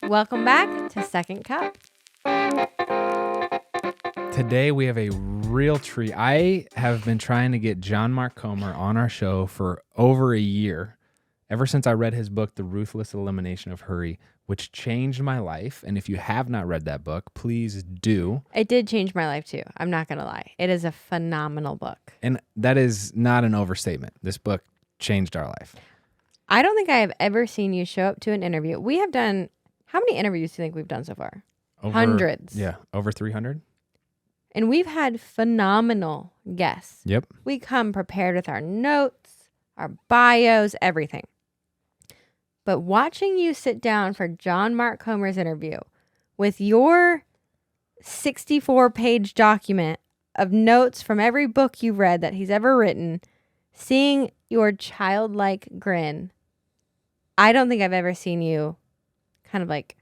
Welcome back to Second Cup. Today we have a real treat. I have been trying to get John Mark Comer on our show for over a year, ever since I read his book, The Ruthless Elimination of Hurry, which changed my life. And if you have not read that book, please do. It did change my life too. I'm not going to lie. It is a phenomenal book. And that is not an overstatement. This book changed our life. I don't think I have ever seen you show up to an interview. We have done, how many interviews do you think we've done so far? Hundreds. Yeah, over 300. And we've had phenomenal guests. Yep. We come prepared with our notes, our bios, everything. But watching you sit down for John Mark Comer's interview with your 64-page document of notes from every book you've read that he's ever written, seeing your childlike grin, I don't think I've ever seen you kind of like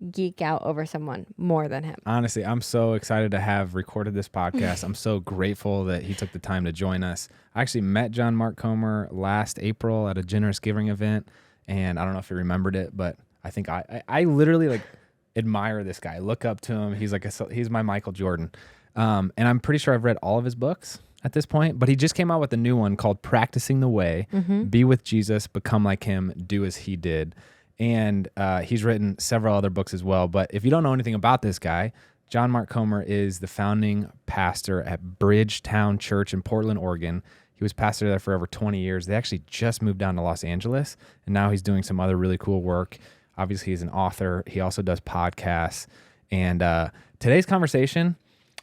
geek out over someone more than him. Honestly, I'm so excited to have recorded this podcast. I'm so grateful that he took the time to join us. I actually met John Mark Comer last April at a generous giving event, and I don't know if he remembered it, but I think I literally like admire this guy. Look up to him. He's my Michael Jordan, and I'm pretty sure I've read all of his books at this point. But he just came out with a new one called "Practicing the Way." Be with Jesus, become like him, do as he did. And he's written several other books as well. But if you don't know anything about this guy, John Mark Comer is the founding pastor at Bridgetown Church in Portland, Oregon. He was pastor there for over 20 years. They actually just moved down to Los Angeles, and now he's doing some other really cool work. Obviously, he's an author. He also does podcasts. And today's conversation,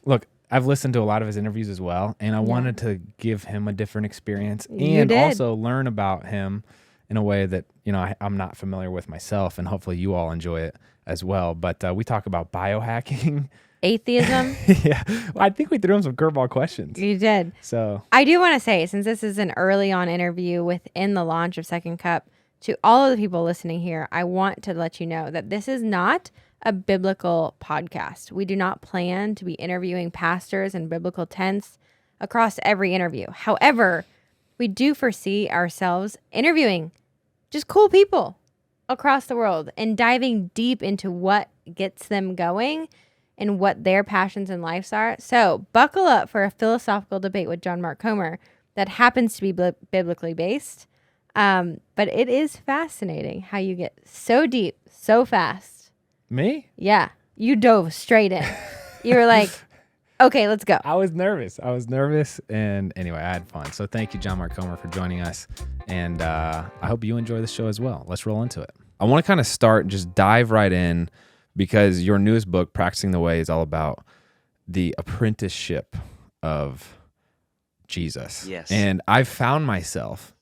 look, I've listened to a lot of his interviews as well, and I wanted to give him a different experience and also learn about him in a way that, you know, I'm not familiar with myself, and hopefully you all enjoy it as well. But we talk about biohacking. Atheism. Yeah. Well, I think we threw him some curveball questions. You did. So I do want to say, since this is an early on interview within the launch of Second Cup, to all of the people listening here, I want to let you know that this is not a biblical podcast. We do not plan to be interviewing pastors in biblical tense across every interview. However, we do foresee ourselves interviewing just cool people across the world and diving deep into what gets them going and what their passions in lives are. So buckle up for a philosophical debate with John Mark Comer that happens to be biblically based. But it is fascinating how you get so deep, so fast. Me? Yeah. You dove straight in. You were like, okay, let's go. I was nervous. And anyway, I had fun. So thank you, John Mark Comer, for joining us. And I hope you enjoy the show as well. Let's roll into it. I want to kind of start and just dive right in, because your newest book, Practicing the Way, is all about the apprenticeship of Jesus. Yes. And I've found myself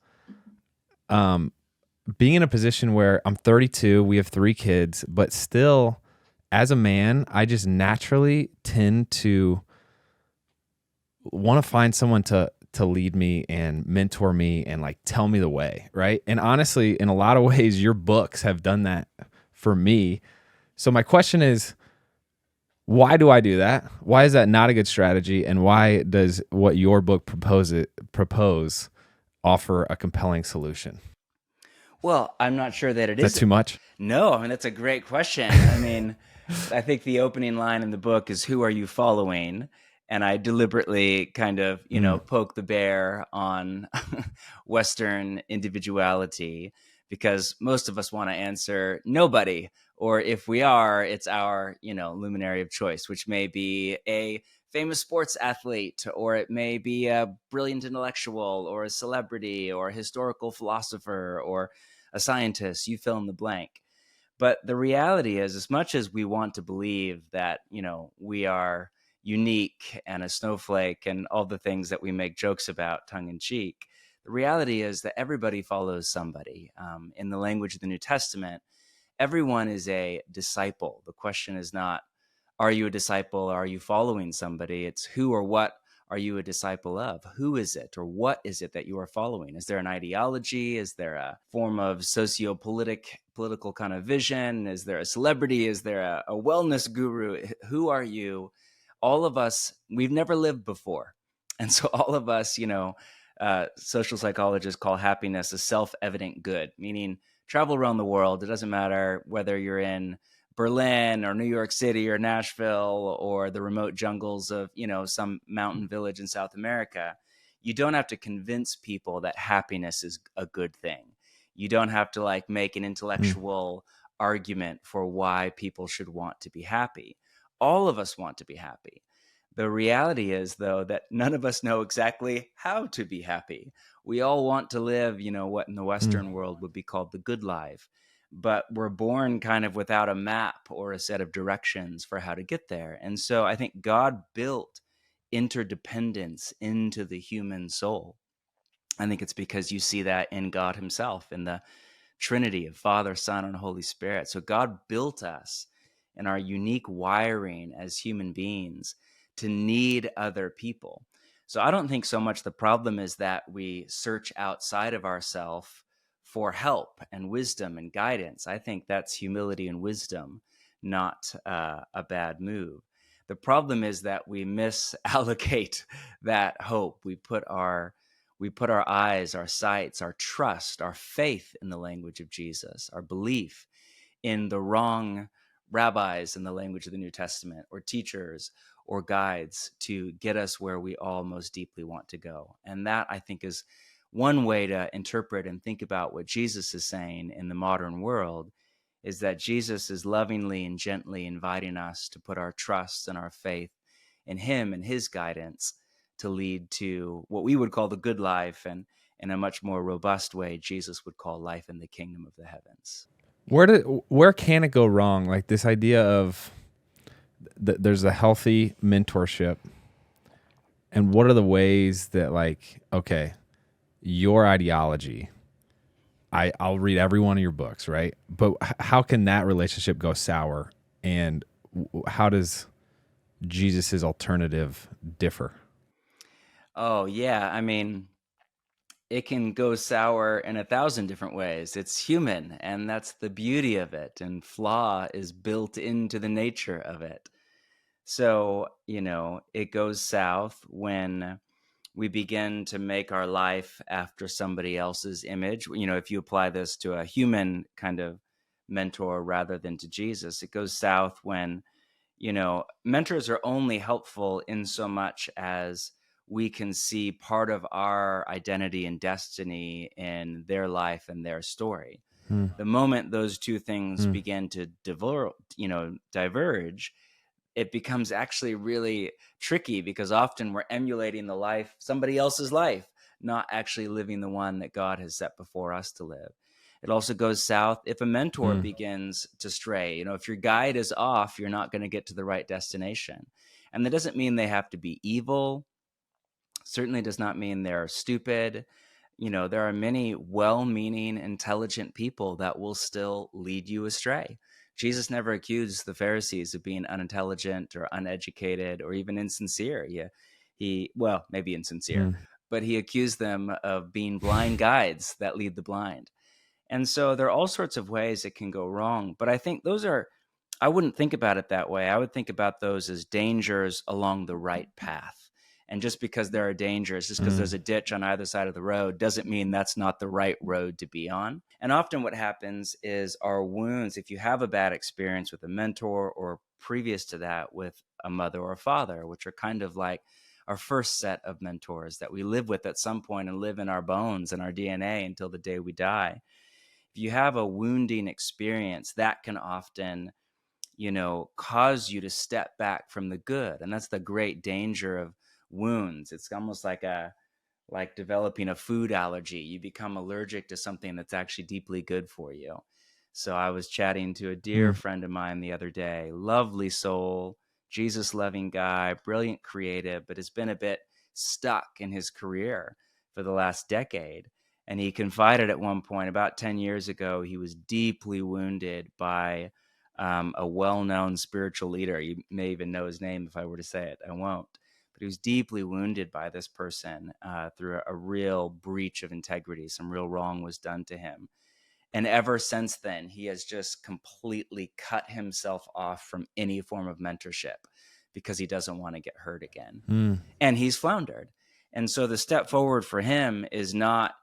being in a position where I'm 32, we have 3 kids, but still, as a man, I just naturally tend to want to find someone to lead me and mentor me and like tell me the way, right? And honestly, in a lot of ways, your books have done that for me. So my question is, why do I do that? Why is that not a good strategy? And why does what your book propose offer a compelling solution? Well, I'm not sure that it Is that too much? No, I mean, that's a great question. I mean, I think the opening line in the book is, who are you following? And I deliberately kind of, poke the bear on Western individuality, because most of us want to answer nobody. Or if we are, it's our, luminary of choice, which may be a famous sports athlete, or it may be a brilliant intellectual, or a celebrity, or a historical philosopher, or a scientist. You fill in the blank. But the reality is, as much as we want to believe that, we are unique and a snowflake and all the things that we make jokes about tongue in cheek, the reality is that everybody follows somebody. In the language of the New Testament, everyone is a disciple. The question is not, are you a disciple? Or are you following somebody? It's who or what are you a disciple of? Who is it, or what is it that you are following? Is there an ideology? Is there a form of political kind of vision? Is there a celebrity? Is there a wellness guru? Who are you? All of us, we've never lived before. And so all of us, social psychologists call happiness a self-evident good, meaning travel around the world. It doesn't matter whether you're in Berlin or New York City or Nashville or the remote jungles of, some mountain village in South America. You don't have to convince people that happiness is a good thing. You don't have to like make an intellectual argument for why people should want to be happy. All of us want to be happy. The reality is, though, that none of us know exactly how to be happy. We all want to live, what in the Western world would be called the good life. But we're born kind of without a map or a set of directions for how to get there. And so I think God built interdependence into the human soul. I think it's because you see that in God himself, in the Trinity of Father, Son, and Holy Spirit. So God built us in our unique wiring as human beings to need other people. So I don't think so much the problem is that we search outside of ourselves for help and wisdom and guidance. I think that's humility and wisdom, not a bad move. The problem is that we misallocate that hope. We put our eyes, our sights, our trust, our faith in the language of Jesus, our belief in the wrong rabbis in the language of the New Testament, or teachers or guides to get us where we all most deeply want to go. And that, I think, is one way to interpret and think about what Jesus is saying in the modern world, is that Jesus is lovingly and gently inviting us to put our trust and our faith in him and his guidance to lead to what we would call the good life, and in a much more robust way, Jesus would call life in the kingdom of the heavens. Where can it go wrong? Like this idea of there's a healthy mentorship, and what are the ways that, like, okay, your ideology, I'll read every one of your books, right? But how can that relationship go sour, and how does Jesus's alternative differ? Oh, yeah. I mean, it can go sour in 1,000 different ways. It's human, and that's the beauty of it. And flaw is built into the nature of it. So, it goes south when we begin to make our life after somebody else's image. If you apply this to a human kind of mentor rather than to Jesus, it goes south when, mentors are only helpful in so much as we can see part of our identity and destiny in their life and their story. The moment those two things begin to diverge, it becomes actually really tricky, because often we're emulating somebody else's life, not actually living the one that God has set before us to live. It also goes south if a mentor begins to stray. If your guide is off, you're not going to get to the right destination. And that doesn't mean they have to be evil. Certainly does not mean they're stupid. There are many well-meaning, intelligent people that will still lead you astray. Jesus never accused the Pharisees of being unintelligent or uneducated or even insincere. Well, maybe insincere, but he accused them of being blind guides that lead the blind. And so there are all sorts of ways it can go wrong. But I think I wouldn't think about it that way. I would think about those as dangers along the right path. And just because there are dangers, just because there's a ditch on either side of the road, doesn't mean that's not the right road to be on. And often what happens is our wounds, if you have a bad experience with a mentor, or previous to that with a mother or a father, which are kind of like our first set of mentors that we live with at some point and live in our bones and our DNA until the day we die. If you have a wounding experience, that can often cause you to step back from the good. And that's the great danger of wounds. It's almost like developing a food allergy. You become allergic to something that's actually deeply good for you. So I was chatting to a dear friend of mine the other day, lovely soul, Jesus loving guy, brilliant creative, but has been a bit stuck in his career for the last decade. And he confided at one point, about 10 years ago, he was deeply wounded by a well-known spiritual leader. You may even know his name if I were to say it. I won't. But he was deeply wounded by this person through a real breach of integrity. Some real wrong was done to him. And ever since then, he has just completely cut himself off from any form of mentorship because he doesn't want to get hurt again. And he's floundered. And so the step forward for him is not,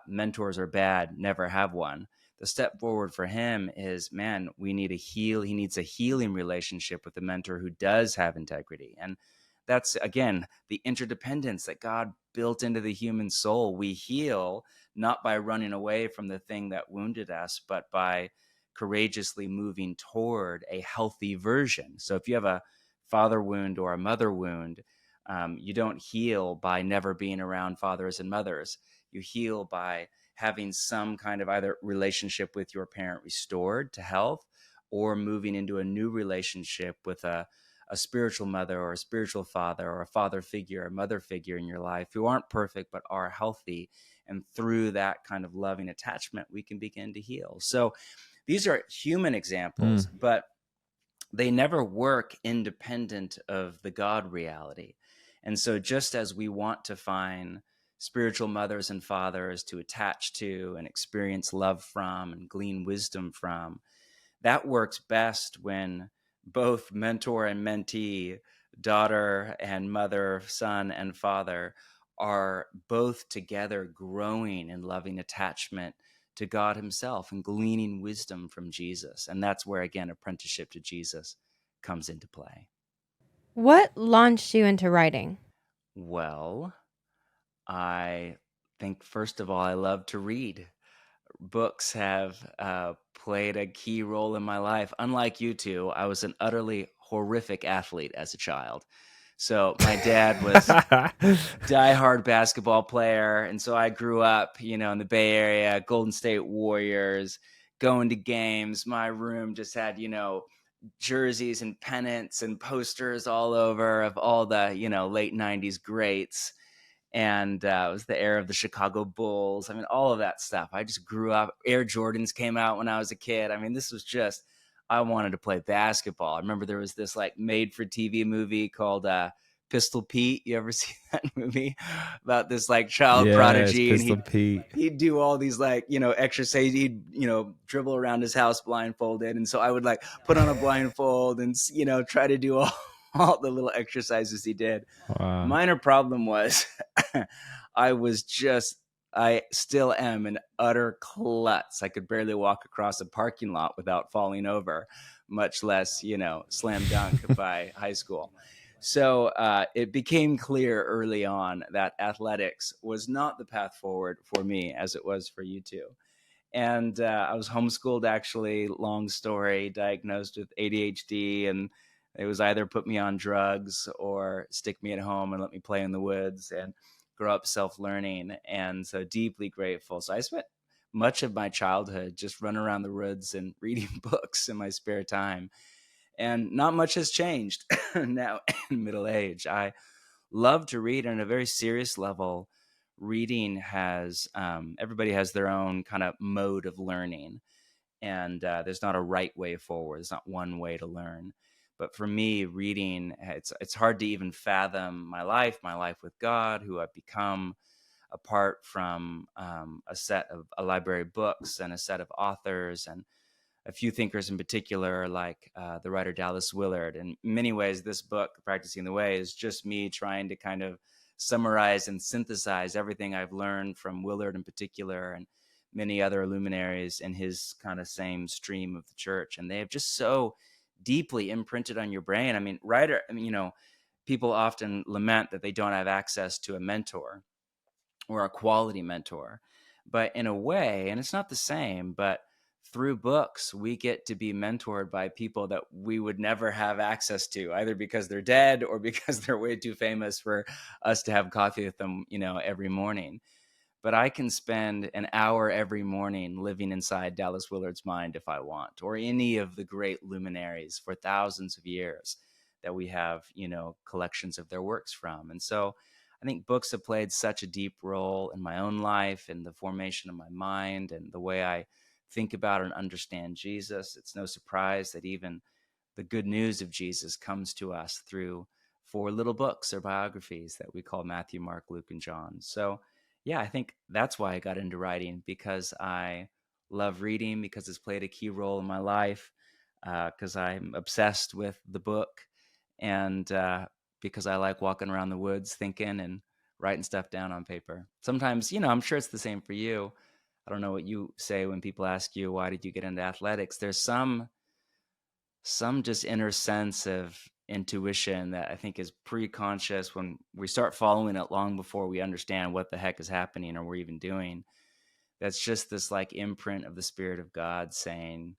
mentors are bad, never have one. the step forward for him is, man, he needs a healing relationship with a mentor who does have integrity. And that's, again, the interdependence that God built into the human soul. We heal not by running away from the thing that wounded us, but by courageously moving toward a healthy version. So if you have a father wound or a mother wound, you don't heal by never being around fathers and mothers. You heal by having some kind of either relationship with your parent restored to health, or moving into a new relationship with a spiritual mother or a spiritual father or a father figure, a mother figure in your life who aren't perfect but are healthy. And through that kind of loving attachment, we can begin to heal. So these are human examples, but they never work independent of the God reality. And so just as we want to find spiritual mothers and fathers to attach to and experience love from and glean wisdom from, that works best when both mentor and mentee, daughter and mother, son and father, are both together growing in loving attachment to God himself and gleaning wisdom from Jesus. And that's where, again, apprenticeship to Jesus comes into play. What launched you into writing? Well, I think, first of all, I love to read. Books have played a key role in my life. Unlike you two, I was an utterly horrific athlete as a child. So my dad was diehard basketball player, and so I grew up, in the Bay Area, Golden State Warriors, going to games. My room just had, jerseys and pennants and posters all over of all the, late 90s greats. And it was the era of the Chicago Bulls. I mean, all of that stuff. I just grew up. Air Jordans came out when I was a kid. I mean, this was just, I wanted to play basketball. I remember there was this like made-for-TV movie called Pistol Pete. You ever see that movie about this like child prodigy? Pistol And Pete. he'd do all these like, exercises. He'd, dribble around his house blindfolded. And so I would like put on a blindfold and, try to do all the little exercises he did. Wow. Minor problem was I still am an utter klutz. I could barely walk across a parking lot without falling over, much less, slam dunk by high school. So it became clear early on that athletics was not the path forward for me as it was for you two. And I was homeschooled, actually, long story, diagnosed with ADHD, and it was either put me on drugs or stick me at home and let me play in the woods and grow up self-learning. And so deeply grateful. So I spent much of my childhood just running around the woods and reading books in my spare time. And not much has changed now in middle age. I love to read on a very serious level. Reading has, everybody has their own kind of mode of learning. And there's not a right way forward. There's not one way to learn. But for me, reading, it's hard to even fathom my life with God, who I've become apart from a library of books and a set of authors and a few thinkers in particular, like the writer Dallas Willard. In many ways, this book, Practicing the Way, is just me trying to kind of summarize and synthesize everything I've learned from Willard in particular and many other luminaries in his kind of same stream of the church. And they have just so deeply imprinted on your brain. I mean, people often lament that they don't have access to a mentor or a quality mentor. But in a way, and it's not the same, but through books, we get to be mentored by people that we would never have access to, either because they're dead or because they're way too famous for us to have coffee with them, every morning. But I can spend an hour every morning living inside Dallas Willard's mind if I want, or any of the great luminaries for thousands of years that we have, collections of their works from. And so I think books have played such a deep role in my own life and the formation of my mind and the way I think about and understand Jesus. It's no surprise that even the good news of Jesus comes to us through 4 little books or biographies that we call Matthew, Mark, Luke, and John. So yeah, I think that's why I got into writing, because I love reading, because it's played a key role in my life, because I'm obsessed with the book, and because I like walking around the woods thinking and writing stuff down on paper. Sometimes, I'm sure it's the same for you. I don't know what you say when people ask you, why did you get into athletics? There's some just inner sense of intuition that I think is pre-conscious when we start following it long before we understand what the heck is happening or we're even doing. That's just this like imprint of the Spirit of God saying,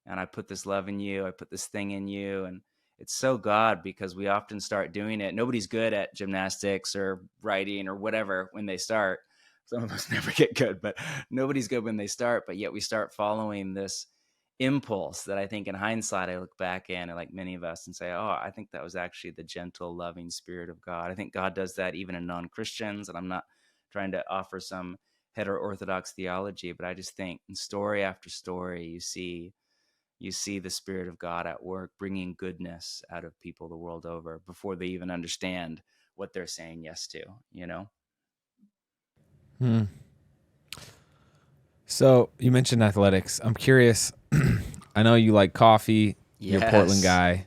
and I put this love in you, I put this thing in you. And it's so God, because we often start doing it. Nobody's good at gymnastics or writing or whatever when they start. Some of us never get good, but nobody's good when they start. But yet we start following this impulse that I think in hindsight, I look back in, and like many of us, and say, oh, I think that was actually the gentle, loving Spirit of God. I think God does that even in non-Christians. And I'm not trying to offer some hetero-orthodox theology, but I just think in story after story, you see the Spirit of God at work, bringing goodness out of people the world over before they even understand what they're saying yes to, you know? So you mentioned athletics. I'm curious. I know you like coffee. You're a Portland guy.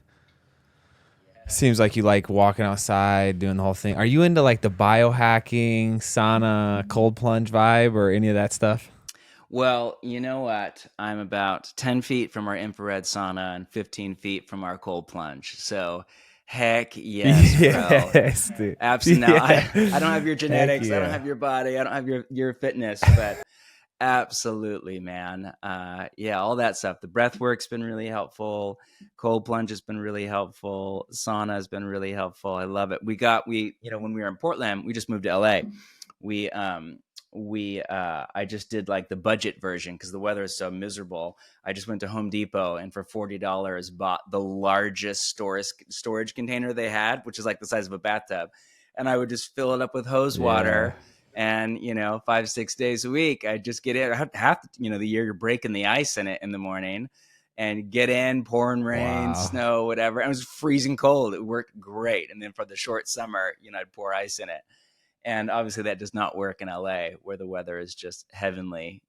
Seems like you like walking outside, doing the whole thing. Are you into like the biohacking, sauna, cold plunge vibe, or any of that stuff? Well, you know what? I'm about 10 feet from our infrared sauna and 15 feet from our cold plunge. So heck yes, bro. Yes, dude. Absolutely. Now, Yeah. I don't have your genetics. Yeah. I don't have your body. I don't have your fitness, but absolutely, man. Yeah, all that stuff. The breath work's been really helpful. Cold plunge has been really helpful. Sauna has been really helpful. I love it. When we were in Portland, we just moved to LA. I just did like the budget version because the weather is so miserable. I just went to Home Depot and for $40 bought the largest storage container they had, which is like the size of a bathtub. And I would just fill it up with hose water. And, 5-6 days a week, I just get in. Half the year you're breaking the ice in it in the morning and get in, pouring rain, snow, whatever. And it was freezing cold. It worked great. And then for the short summer, I'd pour ice in it. And obviously that does not work in LA where the weather is just heavenly,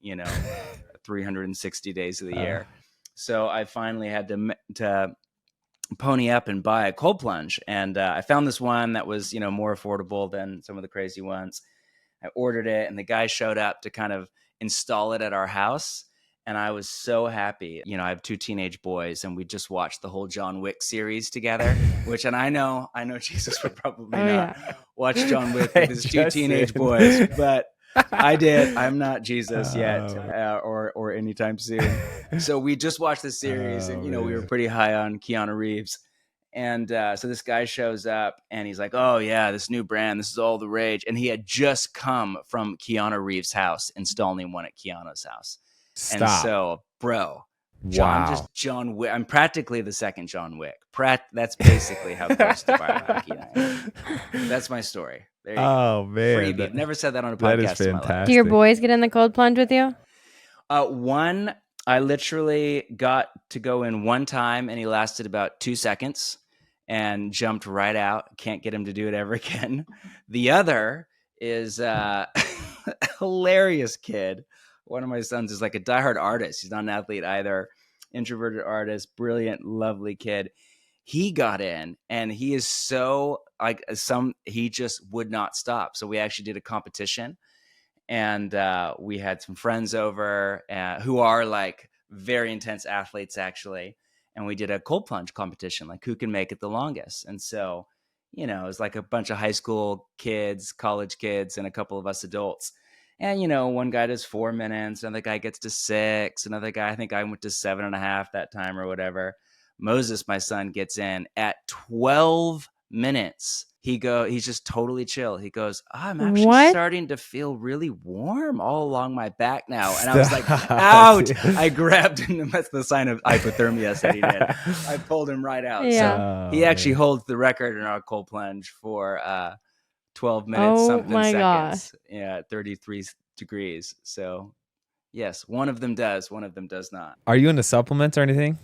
360 days of the year. So I finally had to pony up and buy a cold plunge. And I found this one that was, more affordable than some of the crazy ones. I ordered it and the guy showed up to kind of install it at our house. And I was so happy. I have 2 teenage boys and we just watched the whole John Wick series together, and I know Jesus would probably not watch John Wick with his 2 teenage boys, but I did. I'm not Jesus yet or anytime soon. So we just watched the series and, we were pretty high on Keanu Reeves. And so this guy shows up and he's like, oh, yeah, this new brand, this is all the rage. And he had just come from Keanu Reeves' house, installing one at Keanu's house. Stop. And so, bro, John Wick. I'm practically the second John Wick. That's basically how close to biohacking I am. That's my story. There you go. Man. Freebie. I've never said that on a podcast. That is fantastic. In my life. Do your boys get in the cold plunge with you? One, I literally got to go in one time and he lasted about 2 seconds and jumped right out. Can't get him to do it ever again. The other is a hilarious kid. One of my sons is like a diehard artist. He's not an athlete either. Introverted artist, brilliant, lovely kid. He got in and he is so he just would not stop. So we actually did a competition and we had some friends over who are like very intense athletes actually. And we did a cold plunge competition, like who can make it the longest. And so, it was like a bunch of high school kids, college kids, and a couple of us adults. And, one guy does 4 minutes, another guy gets to 6, another guy, I think I went to 7.5 that time or whatever. Moses, my son, gets in at 12 minutes. He's just totally chill. He goes, I'm actually starting to feel really warm all along my back now. And I was like, ouch. I grabbed him. That's the sign of hypothermia that he did. I pulled him right out. Yeah. So he actually holds the record in our cold plunge for 12 minutes, something seconds. Gosh. Yeah, at 33 degrees. So yes, one of them does, one of them does not. Are you into supplements or anything?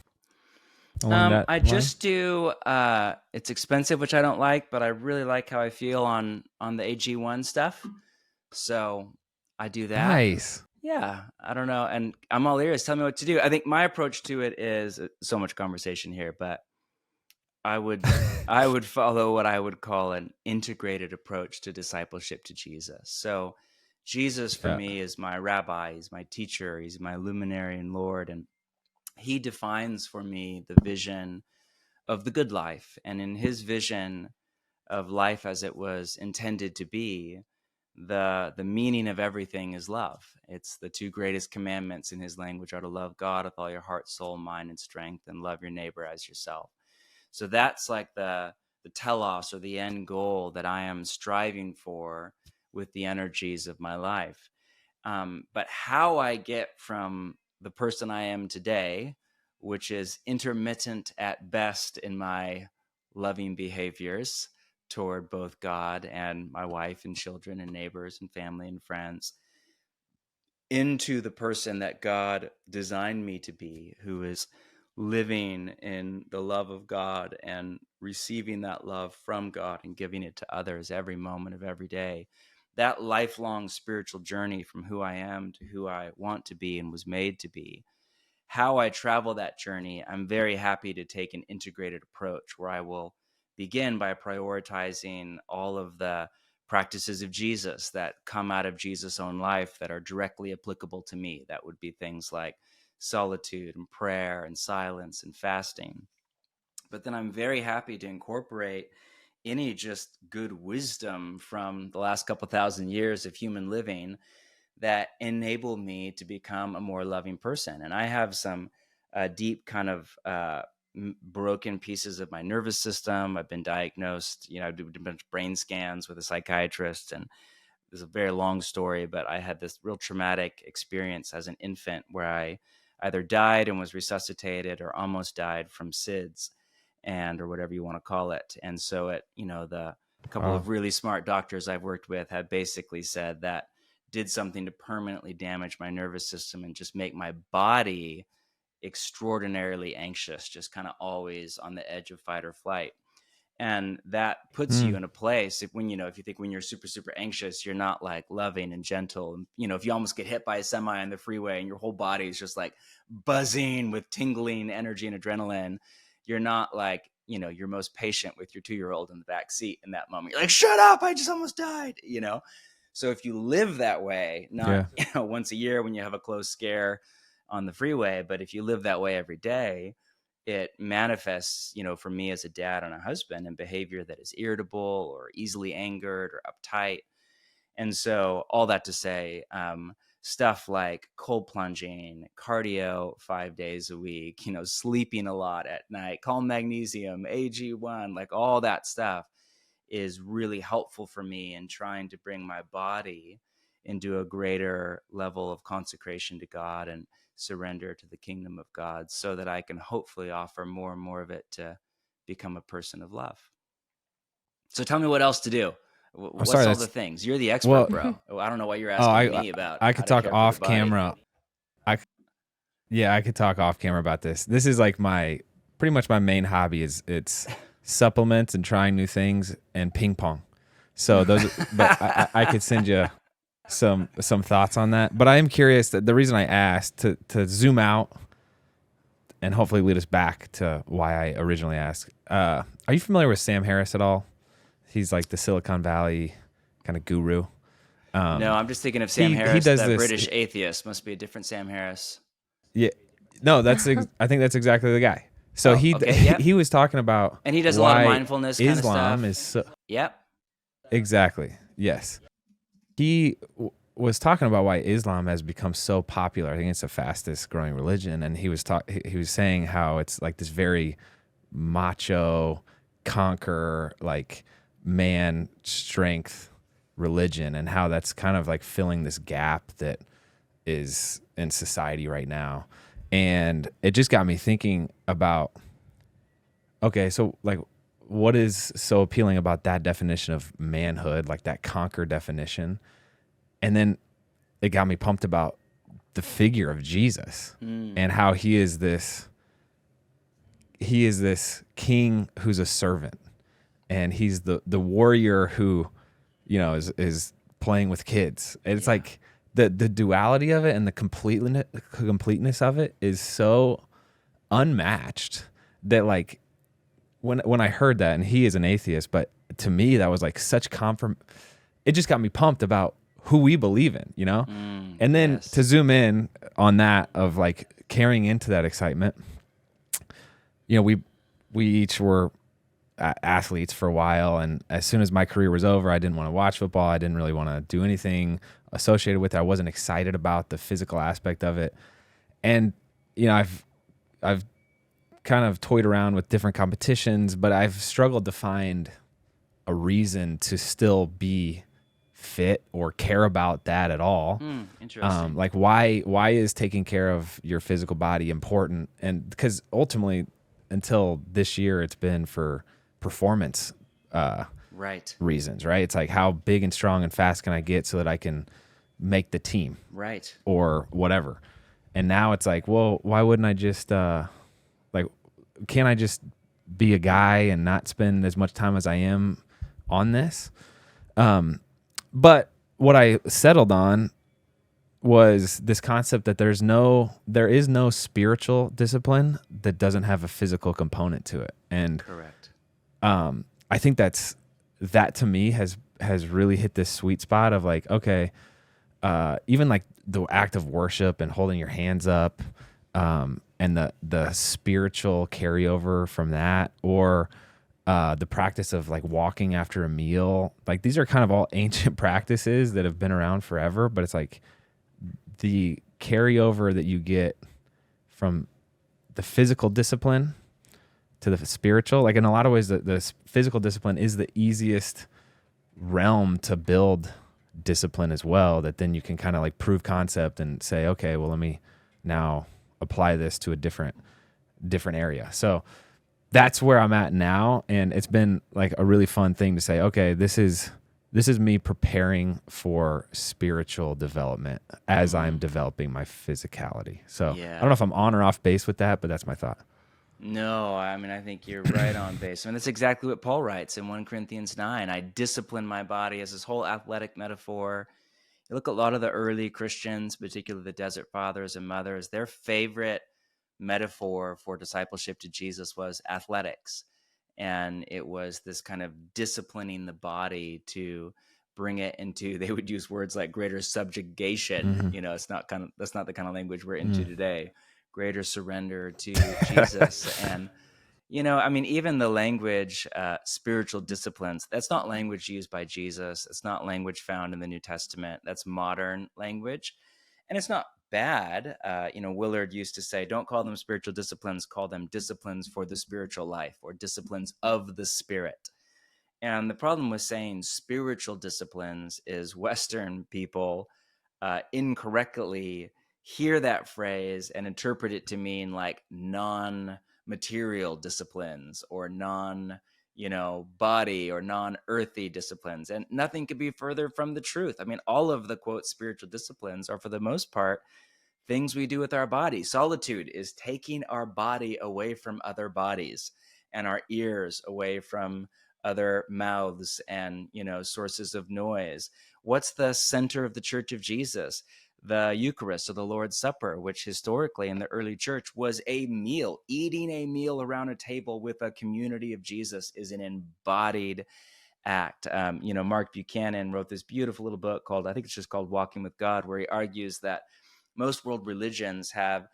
I just do it's expensive, which I don't like, but I really like how I feel on the AG1 stuff. So I do that. Nice. Yeah, I don't know. And I'm all ears. Tell me what to do. I think my approach to it is so much conversation here, but I would follow what I would call an integrated approach to discipleship to Jesus. So Jesus for Yeah. me is my rabbi, he's my teacher, he's my luminary and Lord. And he defines for me the vision of the good life. And in his vision of life as it was intended to be, the meaning of everything is love. It's the two greatest commandments in his language are to love God with all your heart, soul, mind, and strength, and love your neighbor as yourself. So that's like the telos, or the end goal that I am striving for with the energies of my life. But how I get from the person I am today, which is intermittent at best in my loving behaviors toward both God and my wife and children and neighbors and family and friends, into the person that God designed me to be, who is living in the love of God and receiving that love from God and giving it to others every moment of every day. That lifelong spiritual journey from who I am to who I want to be and was made to be. How I travel that journey, I'm very happy to take an integrated approach where I will begin by prioritizing all of the practices of Jesus that come out of Jesus' own life that are directly applicable to me. That would be things like solitude and prayer and silence and fasting. But then I'm very happy to incorporate any just good wisdom from the last couple thousand years of human living that enable me to become a more loving person. And I have some deep kind of broken pieces of my nervous system. I've been diagnosed, I did a bunch of brain scans with a psychiatrist, and it's a very long story, but I had this real traumatic experience as an infant where I either died and was resuscitated or almost died from SIDS or whatever you want to call it. And so the couple of really smart doctors I've worked with have basically said that did something to permanently damage my nervous system and just make my body extraordinarily anxious, just kind of always on the edge of fight or flight. And that puts you in a place if you think when you're super, super anxious, you're not like loving and gentle. And, if you almost get hit by a semi on the freeway and your whole body is just like buzzing with tingling energy and adrenaline, you're not like, you're most patient with your 2-year-old in the back seat in that moment. You're like, shut up, I just almost died, So if you live that way, not once a year when you have a close scare on the freeway, but if you live that way every day, it manifests, for me as a dad and a husband, in behavior that is irritable or easily angered or uptight. And so all that to say, stuff like cold plunging, cardio 5 days a week, sleeping a lot at night, calm magnesium, AG1, like all that stuff is really helpful for me in trying to bring my body into a greater level of consecration to God and surrender to the kingdom of God, so that I can hopefully offer more and more of it to become a person of love. So tell me what else to do. What's all the things? You're the expert, bro. I don't know what you're asking me about. I could talk off camera. I could talk off camera about this. This is like pretty much my main hobby it's supplements and trying new things and ping pong. So but I could send you some thoughts on that. But I am curious that the reason I asked to zoom out and hopefully lead us back to why I originally asked. Are you familiar with Sam Harris at all? He's like the Silicon Valley kind of guru. No, I'm just thinking of Sam Harris, the British atheist. Must be a different Sam Harris. Yeah, no, I think that's exactly the guy. So he was talking about, and he does a lot of mindfulness kind of stuff. Islam is so, yep, exactly, yes. He was talking about why Islam has become so popular. I think it's the fastest growing religion, and he was saying how it's like this very macho, conquer, like man strength religion, and how that's kind of like filling this gap that is in society right now. And it just got me thinking about, okay, so like, what is so appealing about that definition of manhood, like that conquer definition? And then it got me pumped about the figure of Jesus and how he is this king who's a servant, and he's the warrior who, is playing with kids. And it's like the duality of it and the completeness of it is so unmatched that, like, when I heard that, and he is an atheist, but to me that was like such it just got me pumped about who we believe in, you know? And then to zoom in on that of like carrying into that excitement, you know, we each were athletes for a while. And as soon as my career was over, I didn't want to watch football. I didn't really want to do anything associated with it. I wasn't excited about the physical aspect of it. And, you know, I've kind of toyed around with different competitions, but I've struggled to find a reason to still be fit or care about that at all. Interesting. Like why is taking care of your physical body important? And because ultimately, until this year, it's been for performance reasons, right? It's like, how big and strong and fast can I get so that I can make the team, right? Or whatever. And now it's like, well, why wouldn't I just can't I just be a guy and not spend as much time as I am on this? But what I settled on was this concept that there is no spiritual discipline that doesn't have a physical component to it. And correct. I think that to me has really hit this sweet spot of like, okay, even like the act of worship and holding your hands up, and the spiritual carryover from that, or the practice of like walking after a meal, like these are kind of all ancient practices that have been around forever, but it's like the carryover that you get from the physical discipline to the spiritual, like in a lot of ways, the physical discipline is the easiest realm to build discipline as well, that then you can kind of like prove concept and say, okay, well, let me now apply this to a different area. So that's where I'm at now. And it's been like a really fun thing to say, okay, this is me preparing for spiritual development as I'm developing my physicality. So I don't know if I'm on or off base with that, but that's my thought. No, I mean, I think you're right on base. I mean, that's exactly what Paul writes in 1 Corinthians 9. I discipline my body as this whole athletic metaphor. You look at a lot of the early Christians, particularly the desert fathers and mothers, their favorite metaphor for discipleship to Jesus was athletics. And it was this kind of disciplining the body to bring it into, they would use words like greater subjugation. You know, that's not the kind of language we're into today. Greater surrender to Jesus. And, you know, I mean, even the language, spiritual disciplines, that's not language used by Jesus. It's not language found in the New Testament. That's modern language. And it's not bad. You know, Willard used to say, don't call them spiritual disciplines, call them disciplines for the spiritual life, or disciplines of the spirit. And the problem with saying spiritual disciplines is Western people incorrectly hear that phrase and interpret it to mean like non-material disciplines or body or non-earthy disciplines. And nothing could be further from the truth. I mean, all of the quote spiritual disciplines are for the most part things we do with our body. Solitude is taking our body away from other bodies and our ears away from other mouths and, sources of noise. What's the center of the Church of Jesus? The Eucharist, or the Lord's Supper, which historically in the early church was a meal. Eating a meal around a table with a community of Jesus is an embodied act. Mark Buchanan wrote this beautiful little book called, I think it's just called Walking with God, where he argues that most world religions have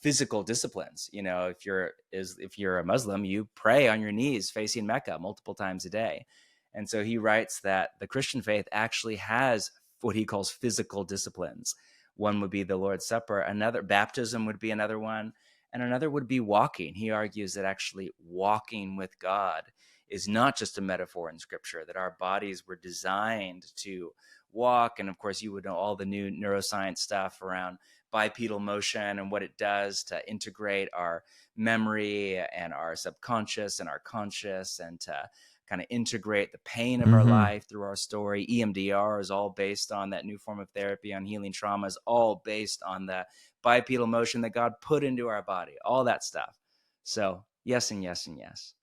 physical disciplines. If you're a Muslim, you pray on your knees facing Mecca multiple times a day. And so he writes that the Christian faith actually has what he calls physical disciplines. One would be the Lord's Supper, another baptism would be another one, and another would be walking. He argues that actually walking with God is not just a metaphor in Scripture, that our bodies were designed to walk. And of course, you would know all the new neuroscience stuff around bipedal motion and what it does to integrate our memory and our subconscious and our conscious, and to kind of integrate the pain of our life through our story. EMDR is all based on that new form of therapy on healing trauma, is all based on the bipedal motion that God put into our body, all that stuff. So yes and yes and yes.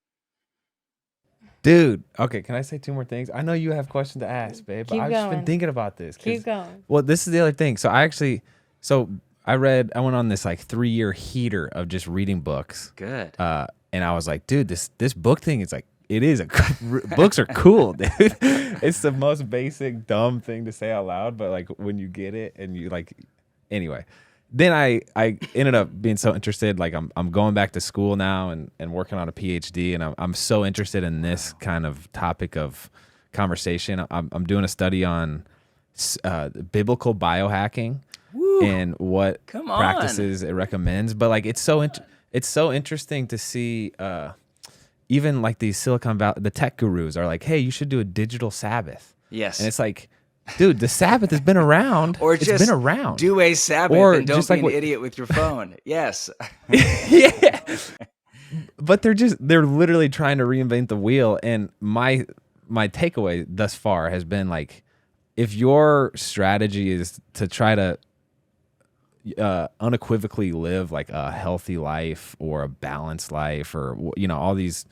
Dude, okay, can I say two more things? I know you have questions to ask, babe, but Keep I've just been going. thinking about this. Keep going. Well, this is the other thing. So I went on this like 3-year heater of just reading books. Good. And I was like, dude, this book thing is like, it is books are cool, dude. It's the most basic dumb thing to say out loud, but like when you get it and you like, anyway. Then I ended up being so interested, like I'm going back to school now and working on a PhD, and I'm so interested in this kind of topic of conversation. I'm doing a study on biblical biohacking. Woo, and what come on. practices it recommends. But like it's so interesting to see even like these Silicon Valley, the tech gurus are like, hey, you should do a digital Sabbath. Yes. And it's like, dude, the Sabbath has been around. Or it's just been around. do a Sabbath or and don't just be like an idiot with your phone. Yes. Yeah. But they're literally trying to reinvent the wheel. And my takeaway thus far has been like, if your strategy is to try to unequivocally live like a healthy life or a balanced life, or all these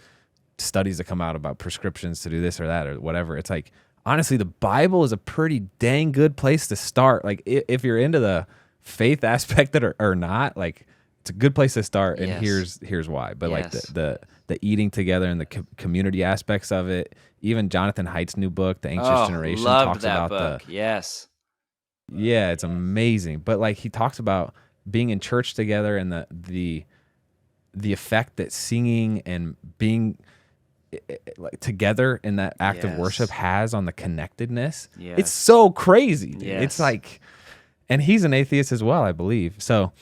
studies that come out about prescriptions to do this or that or whatever, it's like, honestly, the Bible is a pretty dang good place to start. Like if you're into the faith aspect that or not, like it's a good place to start. And here's why. But like the eating together and the community aspects of it. Even Jonathan Haidt's new book, The Anxious Generation, talks about book. Yes. Yeah, it's amazing. But like he talks about being in church together and the effect that singing and being like together in that act of worship has on the connectedness. Yes. It's so crazy. Dude. Yes. It's like, and he's an atheist as well, I believe. So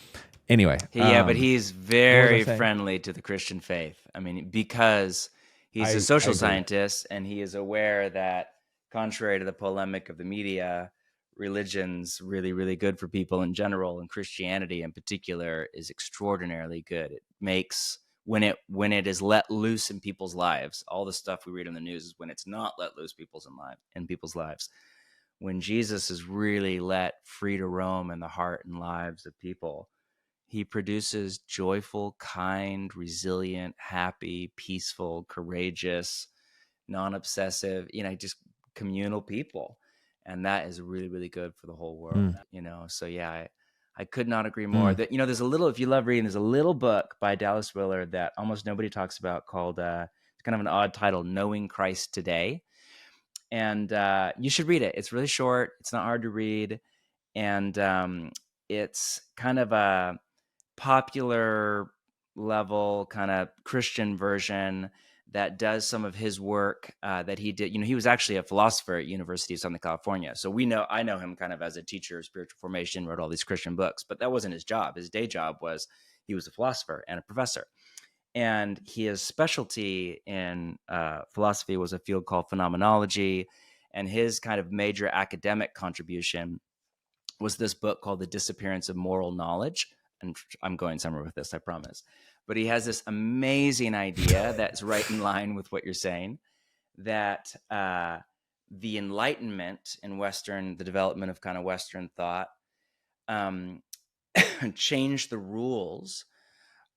anyway. Yeah, but he's very friendly to the Christian faith. I mean, because he's a social scientist and he is aware that, contrary to the polemic of the media, religion's really, really good for people in general, and Christianity in particular is extraordinarily good. It makes, when it is let loose in people's lives, all the stuff we read in the news is when it's not let loose in people's lives. When Jesus is really let free to roam in the heart and lives of people, he produces joyful, kind, resilient, happy, peaceful, courageous, non-obsessive, just communal people. And that is really, really good for the whole world, So yeah, I could not agree more. That there's a little, if you love reading, there's a little book by Dallas Willard that almost nobody talks about called, it's kind of an odd title, Knowing Christ Today. And you should read it. It's really short. It's not hard to read. And it's kind of a popular level kind of Christian version that does some of his work that he did. He was actually a philosopher at University of Southern California. So I know him kind of as a teacher of spiritual formation, wrote all these Christian books, but that wasn't his job. His day job was he was a philosopher and a professor. And his specialty in philosophy was a field called phenomenology. And his kind of major academic contribution was this book called The Disappearance of Moral Knowledge. And I'm going somewhere with this, I promise. But he has this amazing idea that's right in line with what you're saying, that the Enlightenment in the development of kind of Western thought, changed the rules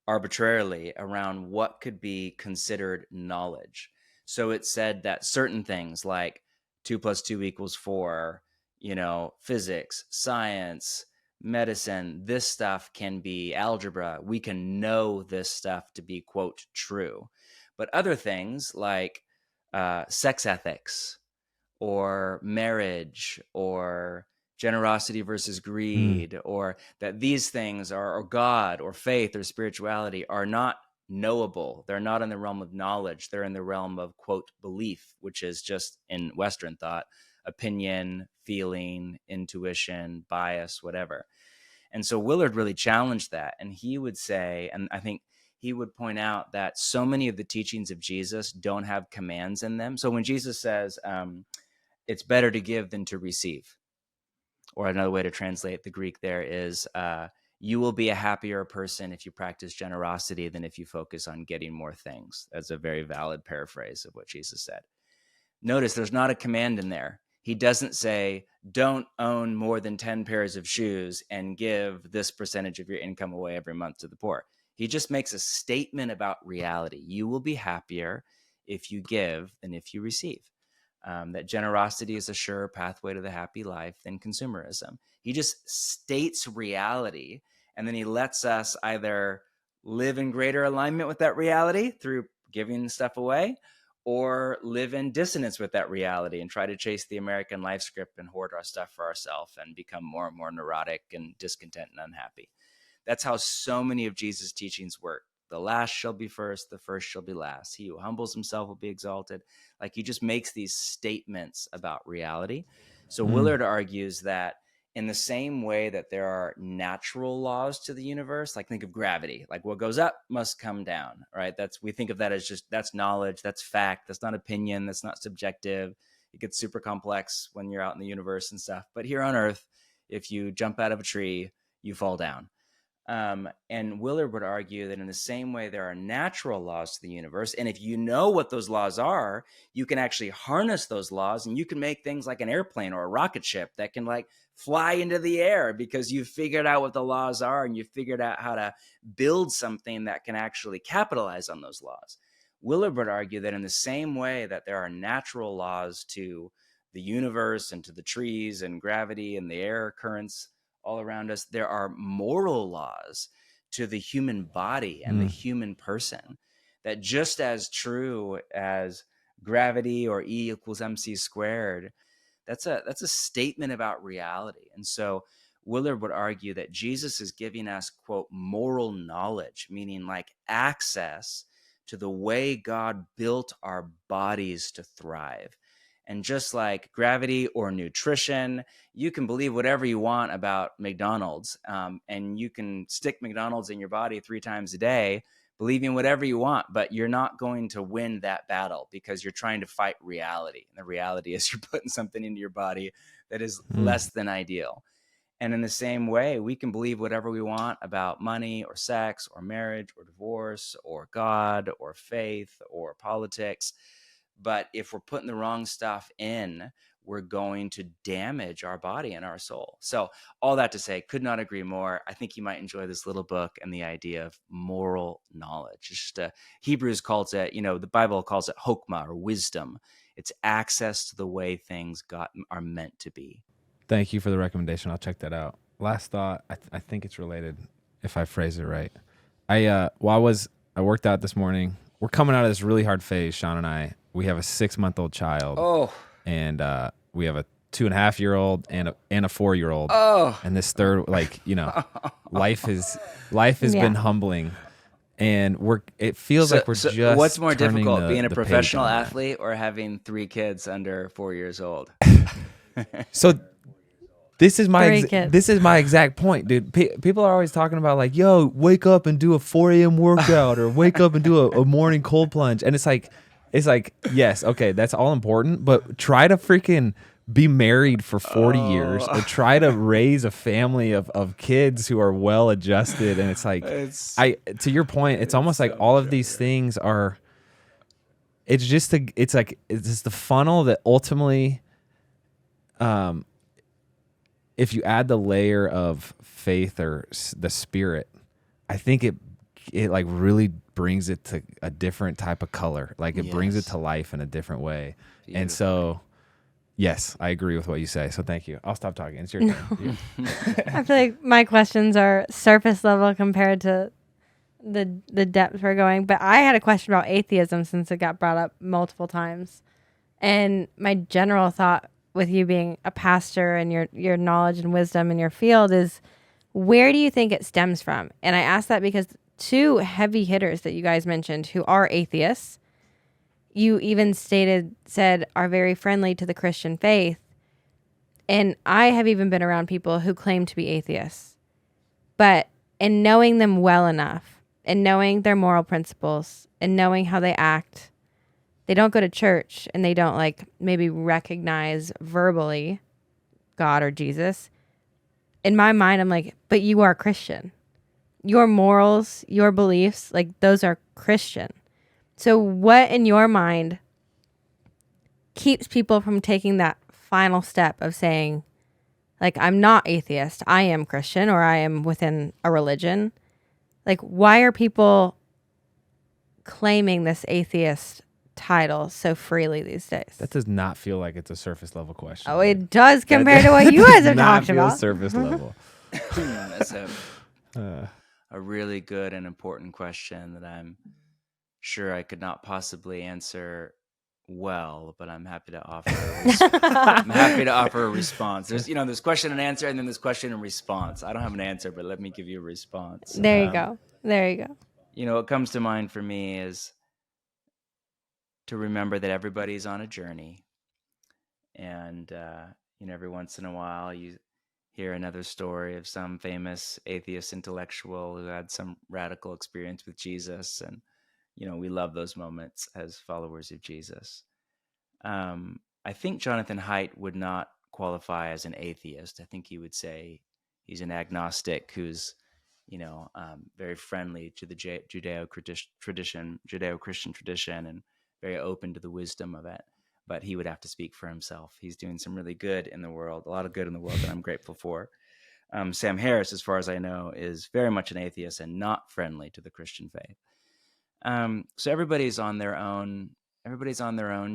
arbitrarily around what could be considered knowledge. So it said that certain things like 2 + 2 = 4, physics, science, medicine, this stuff can be algebra. We can know this stuff to be, quote, true. But other things like sex ethics or marriage or generosity versus greed, or that these things are, or God or faith or spirituality are not knowable. They're not in the realm of knowledge. They're in the realm of, quote, belief, which is just in Western thought, opinion, feeling, intuition, bias, whatever. And so Willard really challenged that. And he would say, and I think he would point out that so many of the teachings of Jesus don't have commands in them. So when Jesus says, it's better to give than to receive, or another way to translate the Greek there is, you will be a happier person if you practice generosity than if you focus on getting more things. That's a very valid paraphrase of what Jesus said. Notice there's not a command in there. He doesn't say, don't own more than 10 pairs of shoes and give this percentage of your income away every month to the poor. He just makes a statement about reality. You will be happier if you give than if you receive. That generosity is a surer pathway to the happy life than consumerism. He just states reality, and then he lets us either live in greater alignment with that reality through giving stuff away, or live in dissonance with that reality and try to chase the American life script and hoard our stuff for ourselves and become more and more neurotic and discontent and unhappy. That's how so many of Jesus' teachings work. The last shall be first, the first shall be last. He who humbles himself will be exalted. Like, he just makes these statements about reality. So Willard argues that in the same way that there are natural laws to the universe, like think of gravity, like what goes up must come down, right? We think of that as just, that's knowledge, that's fact, that's not opinion, that's not subjective. It gets super complex when you're out in the universe and stuff. But here on Earth, if you jump out of a tree, you fall down. And Willard would argue that in the same way there are natural laws to the universe, and if you know what those laws are, you can actually harness those laws, and you can make things like an airplane or a rocket ship that can like fly into the air because you've figured out what the laws are and you've figured out how to build something that can actually capitalize on those laws. Willard would argue that in the same way that there are natural laws to the universe and to the trees and gravity and the air currents all around us, there are moral laws to the human body and the human person, that just as true as gravity or E equals MC squared, that's a statement about reality. And so Willard would argue that Jesus is giving us, quote, moral knowledge, meaning like access to the way God built our bodies to thrive. And just like gravity or nutrition, you can believe whatever you want about McDonald's, and you can stick McDonald's in your body 3 times a day, believing whatever you want, but you're not going to win that battle because you're trying to fight reality. And the reality is you're putting something into your body that is less than ideal. And in the same way, we can believe whatever we want about money or sex or marriage or divorce or God or faith or politics. But if we're putting the wrong stuff in, we're going to damage our body and our soul. So all that to say, could not agree more. I think you might enjoy this little book and the idea of moral knowledge. It's just Hebrews calls it, the Bible calls it chokmah or wisdom. It's access to the way things are meant to be. Thank you for the recommendation. I'll check that out. Last thought, I think it's related if I phrase it right. I worked out this morning. We're coming out of this really hard phase, Shawn and I. We have a 6-month-old child. Oh. And we have a 2.5-year-old and a 4-year-old. Oh. And this third, life has been humbling. And it feels like we're just what's more difficult, being a the professional page on that. athlete or having 3 kids under 4 years old? So this is my exact point, dude. People are always talking about like, yo, wake up and do a 4 a.m. workout or wake up and do a morning cold plunge. And it's like, yes, okay, that's all important, but try to freaking be married for 40 years or try to raise a family of kids who are well adjusted. And it's like, to your point, it's almost like all of these things are, it's just the funnel that ultimately, if you add the layer of faith or the spirit, I think it like really brings it to a different type of color. Like it brings it to life in a different way. Beautiful. And so, yes, I agree with what you say. So thank you. I'll stop talking. It's your turn. I feel like my questions are surface level compared to the depth we're going. But I had a question about atheism since it got brought up multiple times. And my general thought with you being a pastor and your knowledge and wisdom in your field is, where do you think it stems from? And I ask that because 2 heavy hitters that you guys mentioned who are atheists, you even said are very friendly to the Christian faith. And I have even been around people who claim to be atheists. But in knowing them well enough and knowing their moral principles and knowing how they act, they don't go to church and they don't maybe recognize verbally God or Jesus. In my mind, I'm like, but you are Christian. Your morals, your beliefs, those are Christian. So what in your mind keeps people from taking that final step of saying, I'm not atheist, I am Christian, or I am within a religion? Why are people claiming this atheist title so freely these days? That does not feel like it's a surface level question. Oh, it does compared to what you guys have talked about. Surface level. That's a really good and important question that I'm sure I could not possibly answer well, but I'm happy to offer I'm happy to offer a response. There's question and answer, and then there's question and response. I don't have an answer, but let me give you a response. There you go. There you go. What comes to mind for me is to remember that everybody's on a journey, and every once in a while you hear another story of some famous atheist intellectual who had some radical experience with Jesus, and we love those moments as followers of Jesus. I think Jonathan Haidt would not qualify as an atheist. I think he would say he's an agnostic who's, very friendly to the Judeo-Christian tradition, and very open to the wisdom of it. But he would have to speak for himself. He's doing some really good in the world, a lot of good in the world that I'm grateful for. Sam Harris, as far as I know, is very much an atheist and not friendly to the Christian faith. So everybody's on their own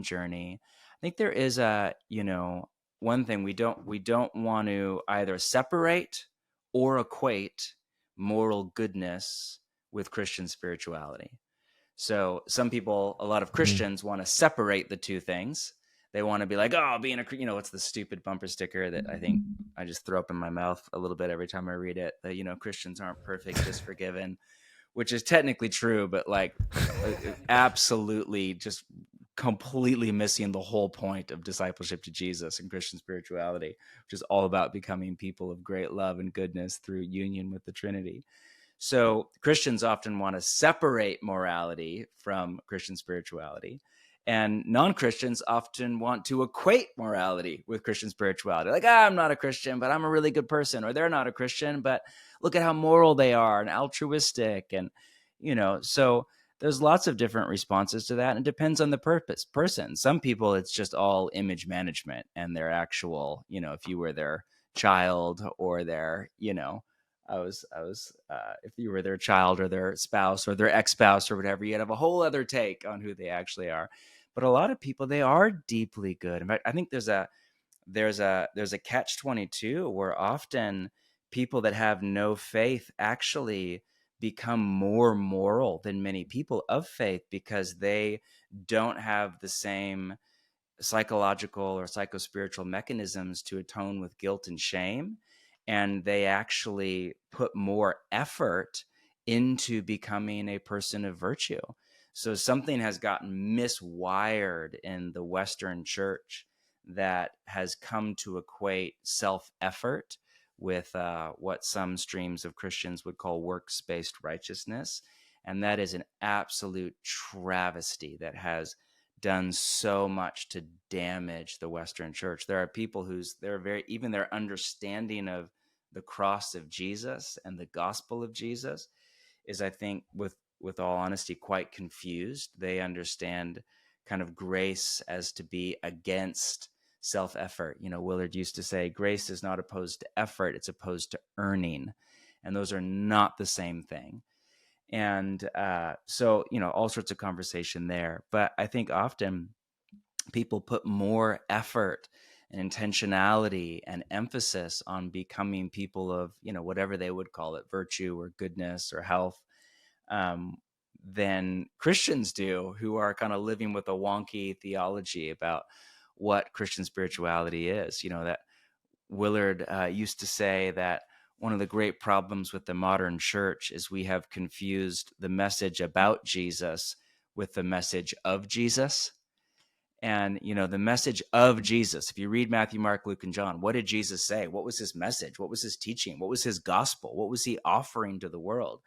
journey. I think there is one thing we don't want to either separate or equate moral goodness with Christian spirituality. So some people, a lot of Christians want to separate the two things. They want to be like, oh, being it's the stupid bumper sticker that I think I just throw up in my mouth a little bit every time I read it, that, Christians aren't perfect, just forgiven, which is technically true, but like absolutely just completely missing the whole point of discipleship to Jesus and Christian spirituality, which is all about becoming people of great love and goodness through union with the Trinity. So Christians often want to separate morality from Christian spirituality, and non-Christians often want to equate morality with Christian spirituality. Like, I'm not a Christian, but I'm a really good person, or they're not a Christian, but look at how moral they are and altruistic. And, so there's lots of different responses to that. And it depends on the person. Some people, it's just all image management, and their actual, if you were their child or their, if you were their child or their spouse or their ex-spouse or whatever, you'd have a whole other take on who they actually are. But a lot of people, they are deeply good. In fact, I think there's a catch-22 where often people that have no faith actually become more moral than many people of faith, because they don't have the same psychological or psychospiritual mechanisms to atone with guilt and shame. And they actually put more effort into becoming a person of virtue. So something has gotten miswired in the Western church that has come to equate self-effort with what some streams of Christians would call works-based righteousness. And that is an absolute travesty that has done so much to damage the Western church. There are people even their understanding of the cross of Jesus and the gospel of Jesus is, I think, with all honesty, quite confused. They understand kind of grace as to be against self-effort. Willard used to say, grace is not opposed to effort, it's opposed to earning. And those are not the same thing. And so, all sorts of conversation there. But I think often people put more effort and intentionality and emphasis on becoming people of, whatever they would call it, virtue or goodness or health, than Christians do, who are kind of living with a wonky theology about what Christian spirituality is. That Willard used to say that one of the great problems with the modern church is we have confused the message about Jesus with the message of Jesus. And, the message of Jesus, if you read Matthew, Mark, Luke, and John, what did Jesus say? What was his message? What was his teaching? What was his gospel? What was he offering to the world?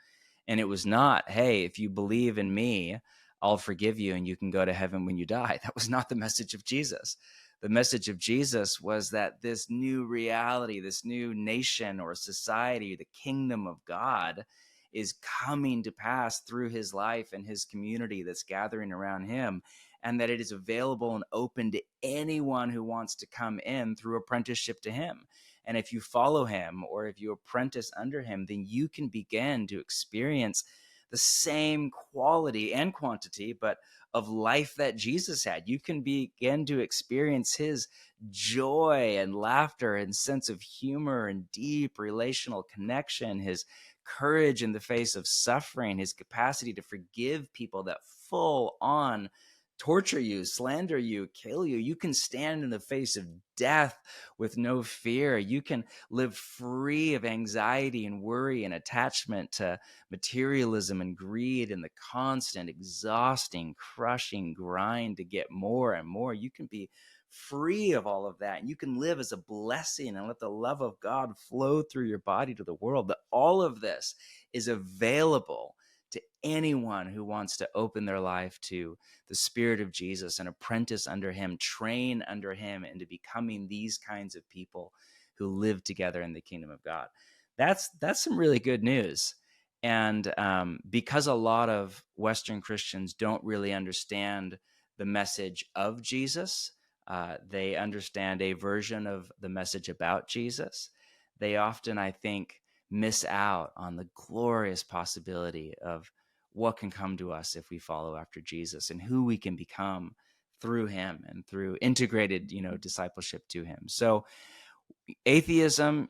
And it was not, hey, if you believe in me, I'll forgive you and you can go to heaven when you die. That was not the message of Jesus. The message of Jesus was that this new reality, this new nation or society, the kingdom of God, is coming to pass through his life and his community that's gathering around him, and that it is available and open to anyone who wants to come in through apprenticeship to him. And if you follow him or if you apprentice under him, then you can begin to experience the same quality and quantity, but of life that Jesus had. You can begin to experience his joy and laughter and sense of humor and deep relational connection, his courage in the face of suffering, his capacity to forgive people, that full on torture you, slander you, kill you. You can stand in the face of death with no fear. You can live free of anxiety and worry and attachment to materialism and greed and the constant, exhausting, crushing grind to get more and more. You can be free of all of that, and you can live as a blessing and let the love of God flow through your body to the world. That all of this is available to anyone who wants to open their life to the Spirit of Jesus and apprentice under him, train under him into becoming these kinds of people who live together in the kingdom of God. That's some really good news. And because a lot of Western Christians don't really understand the message of Jesus, they understand a version of the message about Jesus. They often, I think, miss out on the glorious possibility of what can come to us if we follow after Jesus and who we can become through him and through integrated, discipleship to him. So atheism,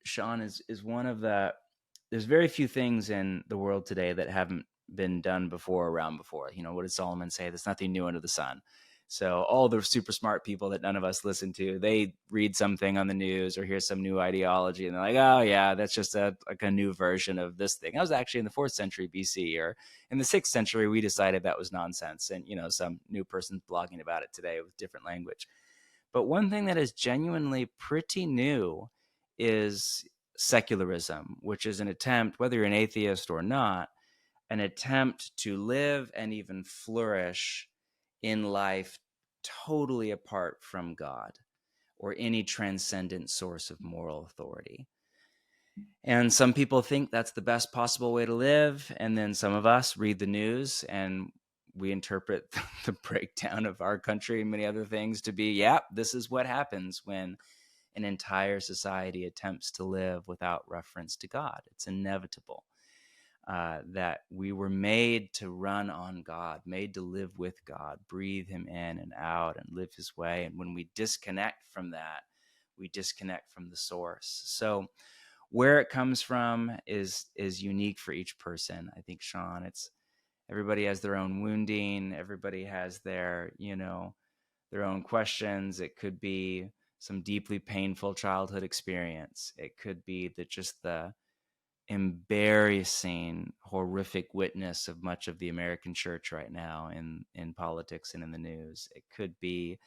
Shawn, is one of there's very few things in the world today that haven't been done before, around before. What did Solomon say? There's nothing new under the sun. So all the super smart people that none of us listen to, they read something on the news or hear some new ideology, and they're like, oh yeah, that's just a new version of this thing. That was actually in the 4th century BC, or in the 6th century, we decided that was nonsense. And, some new person's blogging about it today with different language. But one thing that is genuinely pretty new is secularism, which is an attempt, whether you're an atheist or not, an attempt to live and even flourish in life totally apart from God or any transcendent source of moral authority. And some people think that's the best possible way to live. And then some of us read the news and we interpret the breakdown of our country and many other things to be, this is what happens when an entire society attempts to live without reference to God. It's inevitable. That we were made to run on God, made to live with God, breathe him in and out and live his way. And when we disconnect from that, we disconnect from the source. So where it comes from is unique for each person. I think, Shawn, everybody has their own wounding. Everybody has their own questions. It could be some deeply painful childhood experience. It could be the embarrassing, horrific witness of much of the American church right now in politics and in the news. It could be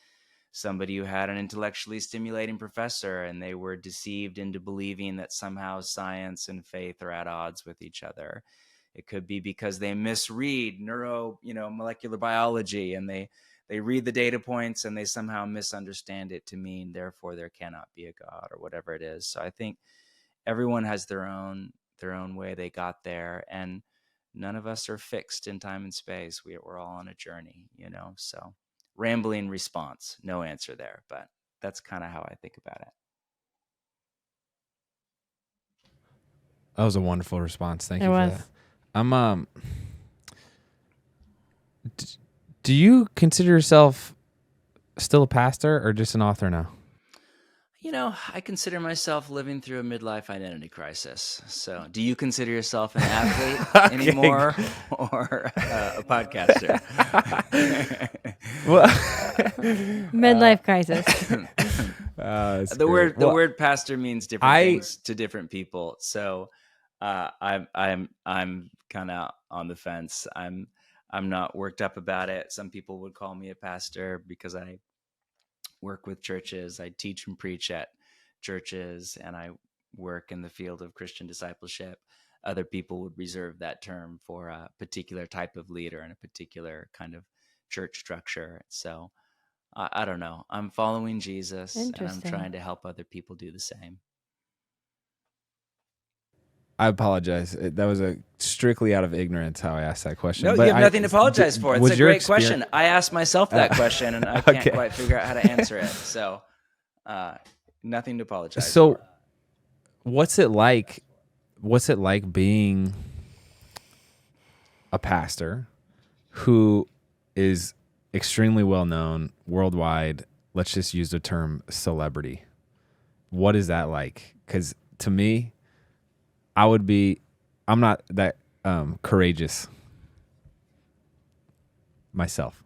somebody who had an intellectually stimulating professor and they were deceived into believing that somehow science and faith are at odds with each other. It could be because they misread molecular biology, and they read the data points and they somehow misunderstand it to mean therefore there cannot be a God, or whatever it is. So I think everyone has their own way they got there, and none of us are fixed in time and space. We're all on a journey, so rambling response, no answer there, but that's kind of how I think about it. That was a wonderful response. Thank you for that. I'm do you consider yourself still a pastor or just an author now? I consider myself living through a midlife identity crisis. So do you consider yourself an athlete anymore, or a podcaster? Midlife crisis. The word pastor means different things to different people. So I'm kind of on the fence. I'm not worked up about it. Some people would call me a pastor because I work with churches. I teach and preach at churches, and I work in the field of Christian discipleship. Other people would reserve that term for a particular type of leader in a particular kind of church structure. So I don't know. I'm following Jesus, and I'm trying to help other people do the same. I apologize. That was strictly out of ignorance how I asked that question. No, but you have nothing to apologize for. It's a great question. I asked myself that question, and I can't quite figure out how to answer it. So nothing to apologize for. What's it like being a pastor who is extremely well known worldwide? Let's just use the term celebrity. What is that like? Because to me, I'm not that courageous myself.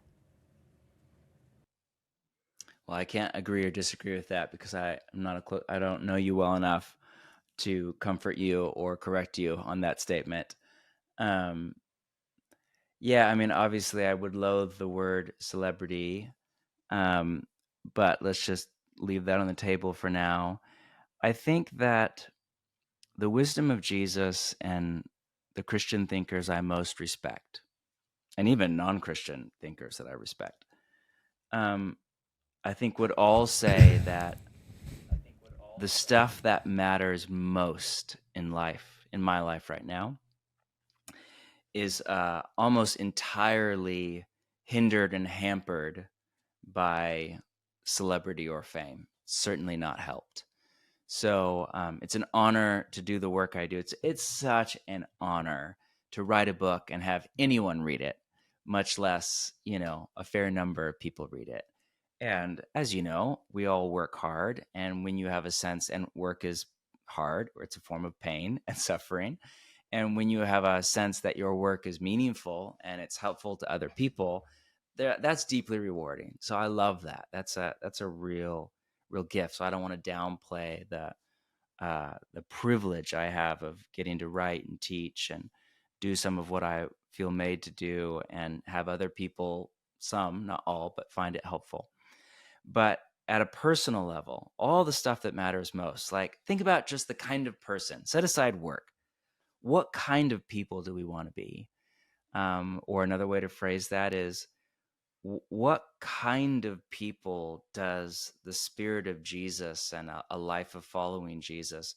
Well, I can't agree or disagree with that because I'm not I don't know you well enough to comfort you or correct you on that statement. Um, yeah, I mean, obviously, I would loathe the word celebrity, um, but let's just leave that on the table for now. I think that the wisdom of Jesus and the Christian thinkers I most respect, and even non-Christian thinkers that I respect, um, I think would all say that the stuff that matters most in life, in my life right now, is almost entirely hindered and hampered by celebrity or fame. Certainly not helped. So it's an honor to do the work I do. It's such an honor to write a book and have anyone read it, much less, a fair number of people read it. And as you know, we all work hard. And when you have a sense, and work is hard, or it's a form of pain and suffering. And when you have a sense that your work is meaningful and it's helpful to other people, that's deeply rewarding. So I love that. That's a real gift. So I don't want to downplay the privilege I have of getting to write and teach and do some of what I feel made to do, and have other people, some, not all, but find it helpful. But at a personal level, all the stuff that matters most, like think about just the kind of person, set aside work. What kind of people do we want to be? Or another way to phrase that is, what kind of people does the Spirit of Jesus and a life of following Jesus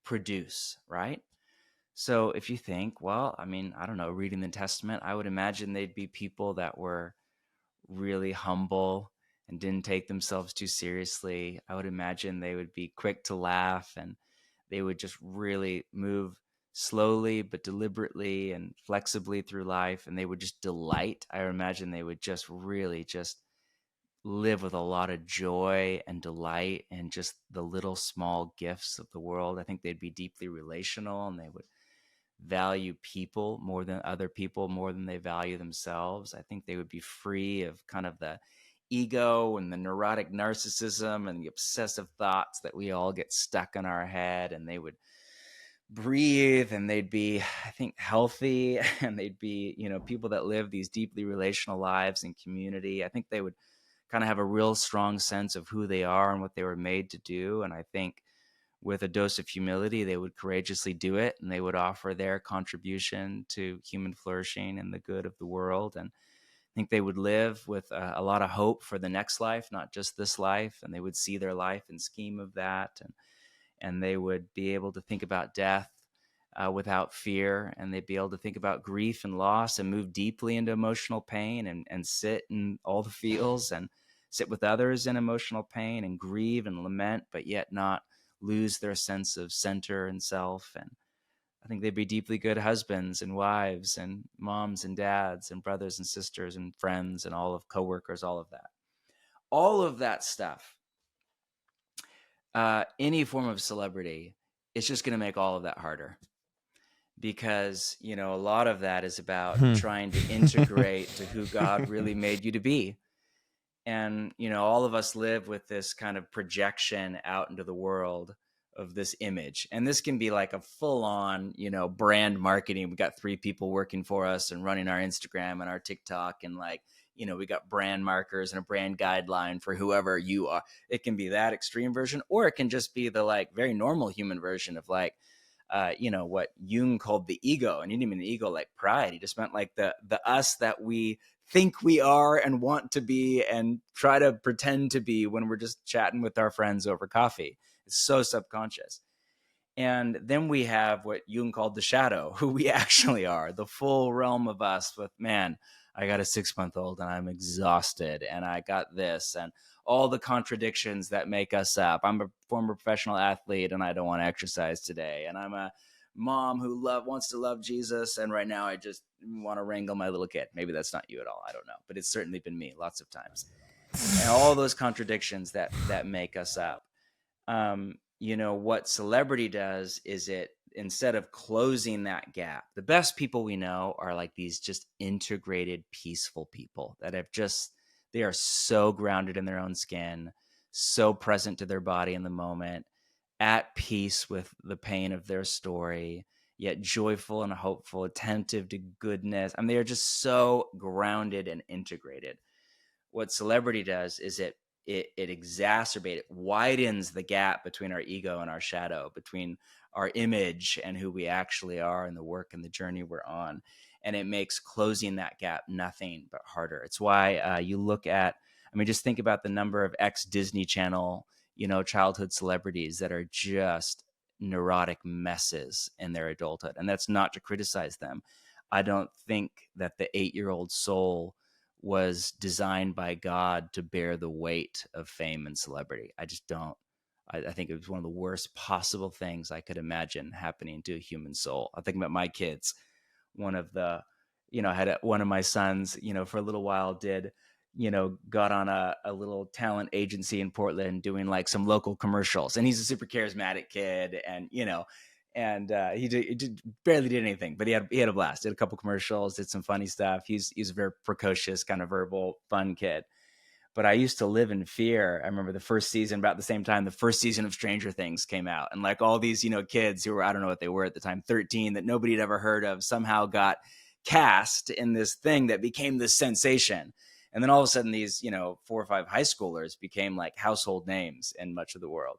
produce, right? So if you think, well, I mean, I don't know, reading the Testament, I would imagine they'd be people that were really humble and didn't take themselves too seriously. I would imagine they would be quick to laugh, and they would just really move slowly but deliberately and flexibly through life, and they would just delight. I imagine they would just really just live with a lot of joy and delight and just the little small gifts of the world. I think they'd be deeply relational, and they would value people more than other people, more than they value themselves. I think they would be free of kind of the ego and the neurotic narcissism and the obsessive thoughts that we all get stuck in our head. And they would breathe, and they'd be, I think, healthy, and they'd be, people that live these deeply relational lives in community. I think they would kind of have a real strong sense of who they are and what they were made to do. And I think with a dose of humility, they would courageously do it, and they would offer their contribution to human flourishing and the good of the world. And I think they would live with a lot of hope for the next life, not just this life. And they would see their life in scheme of that. And they would be able to think about death without fear. And they'd be able to think about grief and loss and move deeply into emotional pain, and sit in all the feels and sit with others in emotional pain and grieve and lament, but yet not lose their sense of center and self. And I think they'd be deeply good husbands and wives and moms and dads and brothers and sisters and friends and all of coworkers, all of that. All of that stuff, any form of celebrity, it's just going to make all of that harder. Because, a lot of that is about trying to integrate to who God really made you to be. And, all of us live with this kind of projection out into the world of this image. And this can be like a full on, brand marketing. We got 3 people working for us and running our Instagram and our TikTok. And we got brand markers and a brand guideline for whoever you are. It can be that extreme version, or it can just be the very normal human version of what Jung called the ego. And he didn't mean the ego like pride. He just meant like the us that we think we are and want to be and try to pretend to be when we're just chatting with our friends over coffee. It's so subconscious. And then we have what Jung called the shadow, who we actually are, the full realm of us with, man, I got a 6-month-old and I'm exhausted, and I got this, and all the contradictions that make us up. I'm a former professional athlete and I don't want to exercise today. And I'm a mom who wants to love Jesus, and right now I just want to wrangle my little kid. Maybe that's not you at all. I don't know. But it's certainly been me lots of times. And all those contradictions that make us up. What celebrity does is, it, instead of closing that gap, the best people we know are like these just integrated, peaceful people that have just They are so grounded in their own skin, so present to their body in the moment, at peace with the pain of their story, yet joyful and hopeful, attentive to goodness. I mean, they are just so grounded and integrated. What celebrity does is it exacerbates, it widens the gap between our ego and our shadow, between our image and who we actually are, and the work and the journey we're on. And it makes closing that gap nothing but harder. It's why you look at, I mean, just think about the number of ex-Disney Channel, childhood celebrities that are just neurotic messes in their adulthood. And that's not to criticize them. I don't think that the 8-year-old soul was designed by God to bear the weight of fame and celebrity. I just don't. I think it was one of the worst possible things I could imagine happening to a human soul. I think about my kids. One of the, one of my sons, for a little while got on a little talent agency in Portland doing like some local commercials. And he's a super charismatic kid. And, he barely did anything, but he had a blast. Did a couple commercials, did some funny stuff. He's a very precocious, kind of verbal, fun kid. But I used to live in fear. I remember the first season, about the same time, the first season of Stranger Things came out. And like all these, kids who were, I don't know what they were at the time, 13, that nobody had ever heard of, somehow got cast in this thing that became this sensation. And then all of a sudden these, 4 or 5 high schoolers became like household names in much of the world.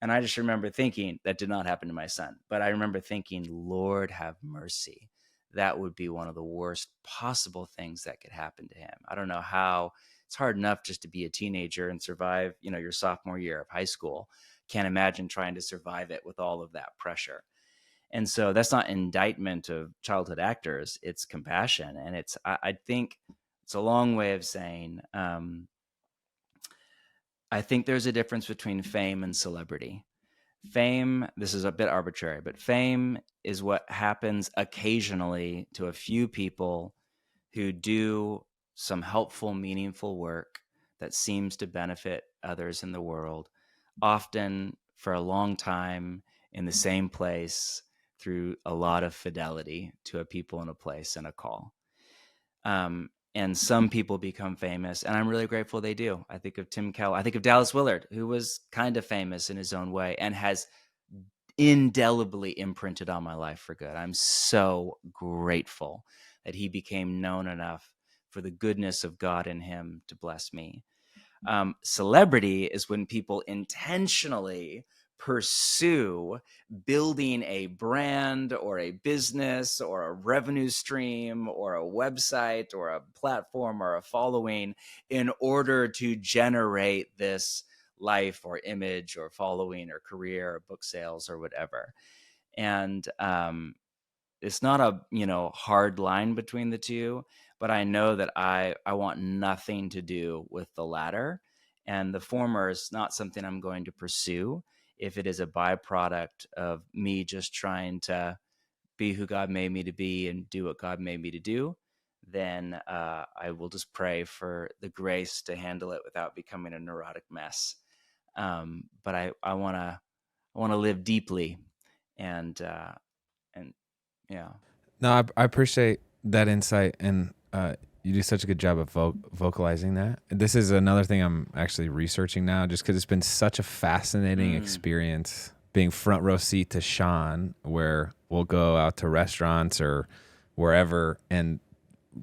And I just remember thinking, that did not happen to my son, but I remember thinking, Lord have mercy. That would be one of the worst possible things that could happen to him. I don't know how. It's hard enough just to be a teenager and survive, your sophomore year of high school. Can't imagine trying to survive it with all of that pressure. And so that's not indictment of childhood actors. It's compassion. And I think it's a long way of saying, I think there's a difference between fame and celebrity. Fame, this is a bit arbitrary, but fame is what happens occasionally to a few people who do some helpful, meaningful work that seems to benefit others in the world, often for a long time in the same place through a lot of fidelity to a people and a place and a call. And some people become famous, and I'm really grateful they do. I think of Tim Keller. I think of Dallas Willard, who was kind of famous in his own way and has indelibly imprinted on my life for good. I'm so grateful that he became known enough for the goodness of God in him to bless me. Celebrity is when people intentionally pursue building a brand or a business or a revenue stream or a website or a platform or a following in order to generate this life or image or following or career or book sales or whatever. And it's not a hard line between the two, but I know that I want nothing to do with the latter, and the former is not something I'm going to pursue. If it is a byproduct of me just trying to be who God made me to be and do what God made me to do, then I will just pray for the grace to handle it without becoming a neurotic mess. But I want to live deeply, and yeah. No, I appreciate that insight, and you do such a good job of vocalizing that. This is another thing I'm actually researching now, just because it's been such a fascinating experience being front row seat to Shawn, where we'll go out to restaurants or wherever, and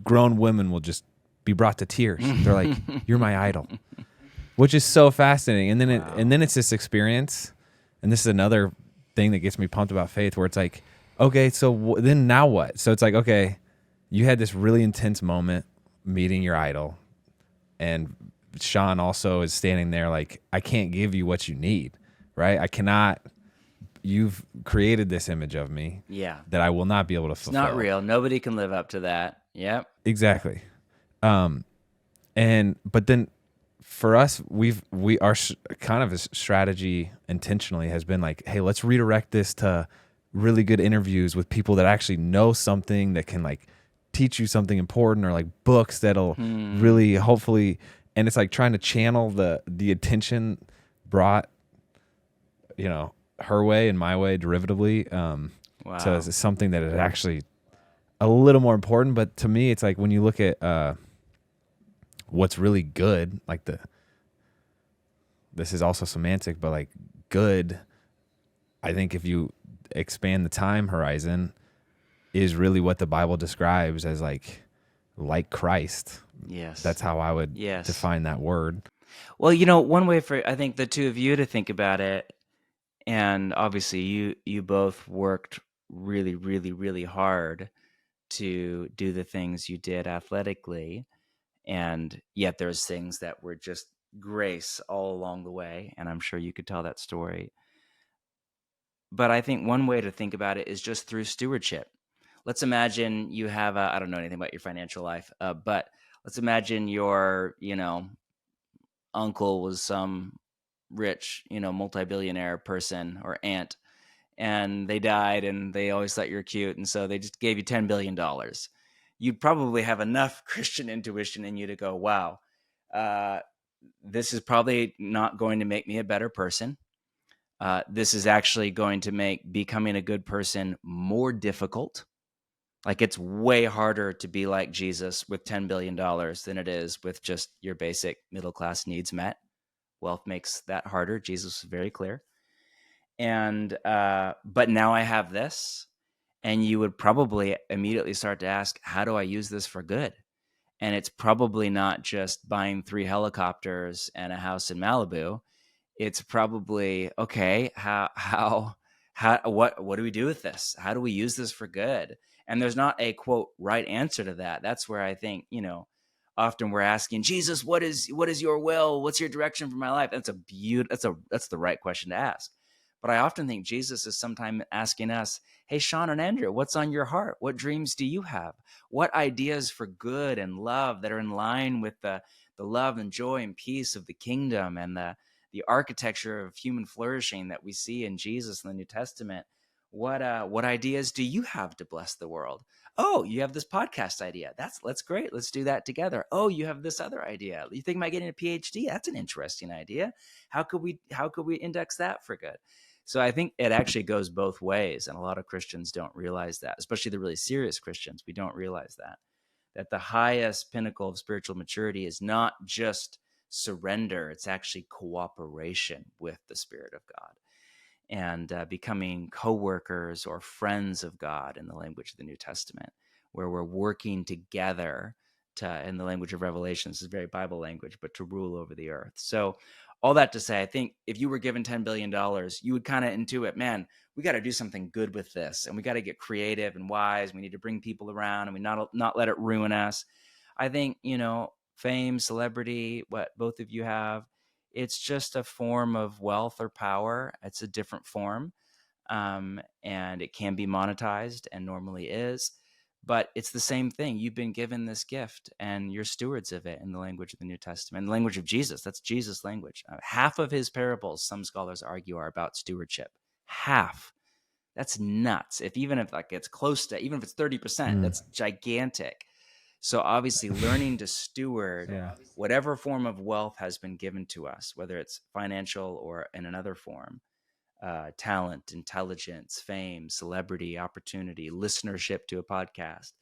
grown women will just be brought to tears. They're like, "You're my idol," which is so fascinating. And then it's this experience, and this is another thing that gets me pumped about faith, where it's like, okay, so then now what? So it's like, okay, you had this really intense moment meeting your idol, and Shawn also is standing there like, I can't give you what you need, right? I cannot. You've created this image of me, that I will not be able to fulfill. It's not real. Nobody can live up to that. Yep. Exactly. But then for us, our kind of a strategy intentionally has been like, hey, let's redirect this to really good interviews with people that actually know something, that can like teach you something important, or like books that'll really hopefully, and it's like trying to channel the attention brought, her way and my way derivatively, to something that is actually a little more important. But to me, it's like when you look at what's really good, like this is also semantic, but like good, I think if you expand the time horizon, is really what the Bible describes as like Christ. Yes. That's how I would define that word. Well, one way for, I think, the two of you to think about it, and obviously you both worked really, really, really hard to do the things you did athletically, and yet there's things that were just grace all along the way, and I'm sure you could tell that story. But I think one way to think about it is just through stewardship. Let's imagine you have I don't know anything about your financial life, but let's imagine your, uncle was some rich, multi-billionaire person or aunt, and they died and they always thought you were cute. And so they just gave you $10 billion. You'd probably have enough Christian intuition in you to go, wow, this is probably not going to make me a better person. This is actually going to make becoming a good person more difficult. Like, it's way harder to be like Jesus with $10 billion than it is with just your basic middle-class needs met. Wealth makes that harder. Jesus was very clear. And, but now I have this, and you would probably immediately start to ask, how do I use this for good? And it's probably not just buying 3 helicopters and a house in Malibu. It's probably, okay, what do we do with this? How do we use this for good? And there's not a quote right answer to that. That's where I think, often we're asking Jesus, what is your will? What's your direction for my life? That's the right question to ask. But I often think Jesus is sometimes asking us, hey, Shawn and Andrew, what's on your heart? What dreams do you have? What ideas for good and love that are in line with the love and joy and peace of the kingdom and the architecture of human flourishing that we see in Jesus in the New Testament? What ideas do you have to bless the world? Oh, you have this podcast idea. That's great. Let's do that together. Oh, you have this other idea. You think about getting a PhD? That's an interesting idea. How could we index that for good? So I think it actually goes both ways, and a lot of Christians don't realize that, especially the really serious Christians. We don't realize that the highest pinnacle of spiritual maturity is not just surrender. It's actually cooperation with the Spirit of God and becoming co-workers or friends of God in the language of the New Testament, where we're working together in the language of Revelation. This is very Bible language, but to rule over the earth. So all that to say, I think if you were given $10 billion, you would kind of intuit, man, we got to do something good with this, and we got to get creative and wise. We need to bring people around, and we not let it ruin us. I think, fame, celebrity, what both of you have, it's just a form of wealth or power. It's a different form, and it can be monetized and normally is. But it's the same thing. You've been given this gift, and you're stewards of it in the language of the New Testament, in the language of Jesus. That's Jesus' language. Half of his parables, some scholars argue, are about stewardship. Half. That's nuts. Even if it's close to, even if it's 30%, that's gigantic. So obviously learning to steward whatever form of wealth has been given to us, whether it's financial or in another form, talent, intelligence, fame, celebrity, opportunity, listenership to a podcast,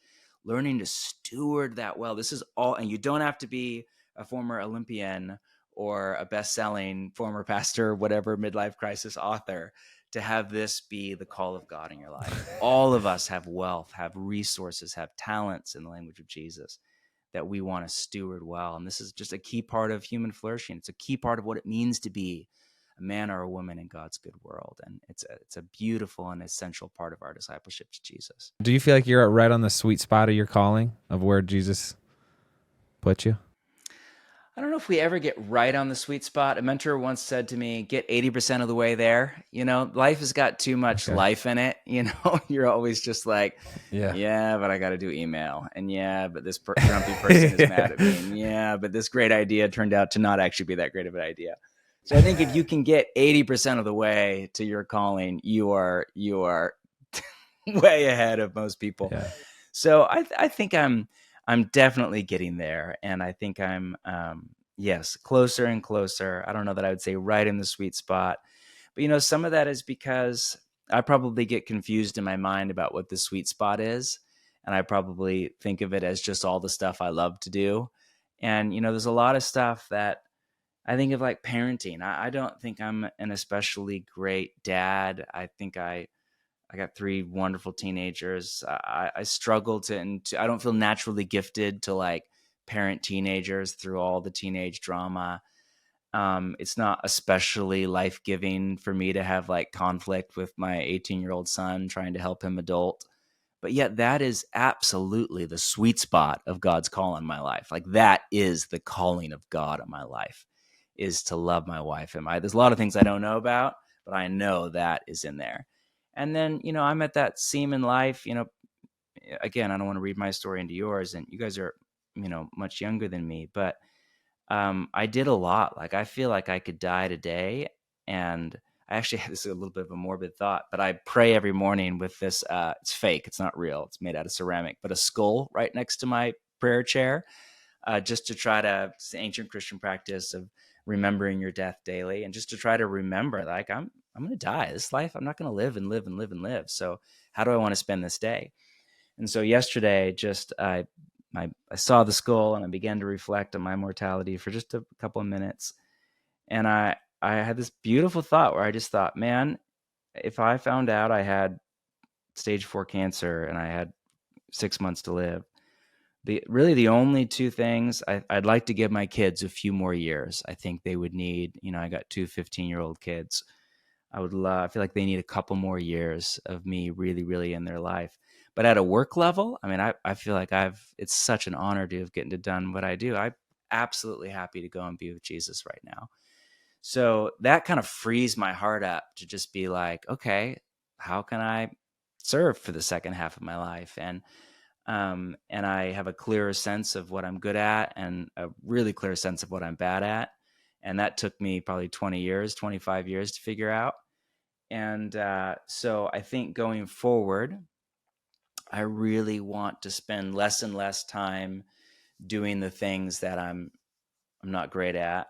learning to steward that well. This is all, and you don't have to be a former Olympian or a best-selling former pastor, whatever midlife crisis author, to have this be the call of God in your life. All of us have wealth, have resources, have talents in the language of Jesus that we want to steward well. And this is just a key part of human flourishing. It's a key part of what it means to be a man or a woman in God's good world. And it's a beautiful and essential part of our discipleship to Jesus. Do you feel like you're right on the sweet spot of your calling, of where Jesus put you? I don't know if we ever get right on the sweet spot. A mentor once said to me, get 80% of the way there. Life has got too much life in it. You're always just like, yeah, but I got to do email. And yeah, but this grumpy person is mad at me. And yeah, but this great idea turned out to not actually be that great of an idea. So I think if you can get 80% of the way to your calling, you are way ahead of most people. Yeah. So I think I'm definitely getting there. And I think I'm, closer and closer. I don't know that I would say right in the sweet spot, but some of that is because I probably get confused in my mind about what the sweet spot is. And I probably think of it as just all the stuff I love to do. And, there's a lot of stuff that I think of, like parenting. I don't think I'm an especially great dad. I think I got 3 wonderful teenagers. I struggle and I don't feel naturally gifted to like parent teenagers through all the teenage drama. It's not especially life-giving for me to have like conflict with my 18-year-old son trying to help him adult. But yet that is absolutely the sweet spot of God's call in my life. Like that is the calling of God in my life, is to love my wife. And there's a lot of things I don't know about, but I know that is in there. And then, I'm at that seam in life, again, I don't want to read my story into yours, and you guys are, much younger than me, but I did a lot. Like I feel like I could die today. And I actually had this a little bit of a morbid thought, but I pray every morning with this, it's fake, it's not real, it's made out of ceramic, but a skull right next to my prayer chair, just to try to, it's the ancient Christian practice of remembering your death daily, and just to try to remember, like, I'm going to die. This life, I'm not going to live and live and live and live. So how do I want to spend this day? And so yesterday, just I saw the skull and I began to reflect on my mortality for just a couple of minutes. And I had this beautiful thought where I just thought, man, if I found out I had stage 4 cancer and I had 6 months to live, the only 2 things I'd like to give my kids a few more years. I think they would need, I got 2 15-year-old kids. I feel like they need a couple more years of me really, really in their life. But at a work level, I mean, I feel like it's such an honor to have gotten to done what I do. I'm absolutely happy to go and be with Jesus right now. So that kind of frees my heart up to just be like, okay, how can I serve for the second half of my life? And I have a clearer sense of what I'm good at and a really clear sense of what I'm bad at. And that took me probably 20 years, 25 years to figure out. And so I think going forward, I really want to spend less and less time doing the things that I'm not great at,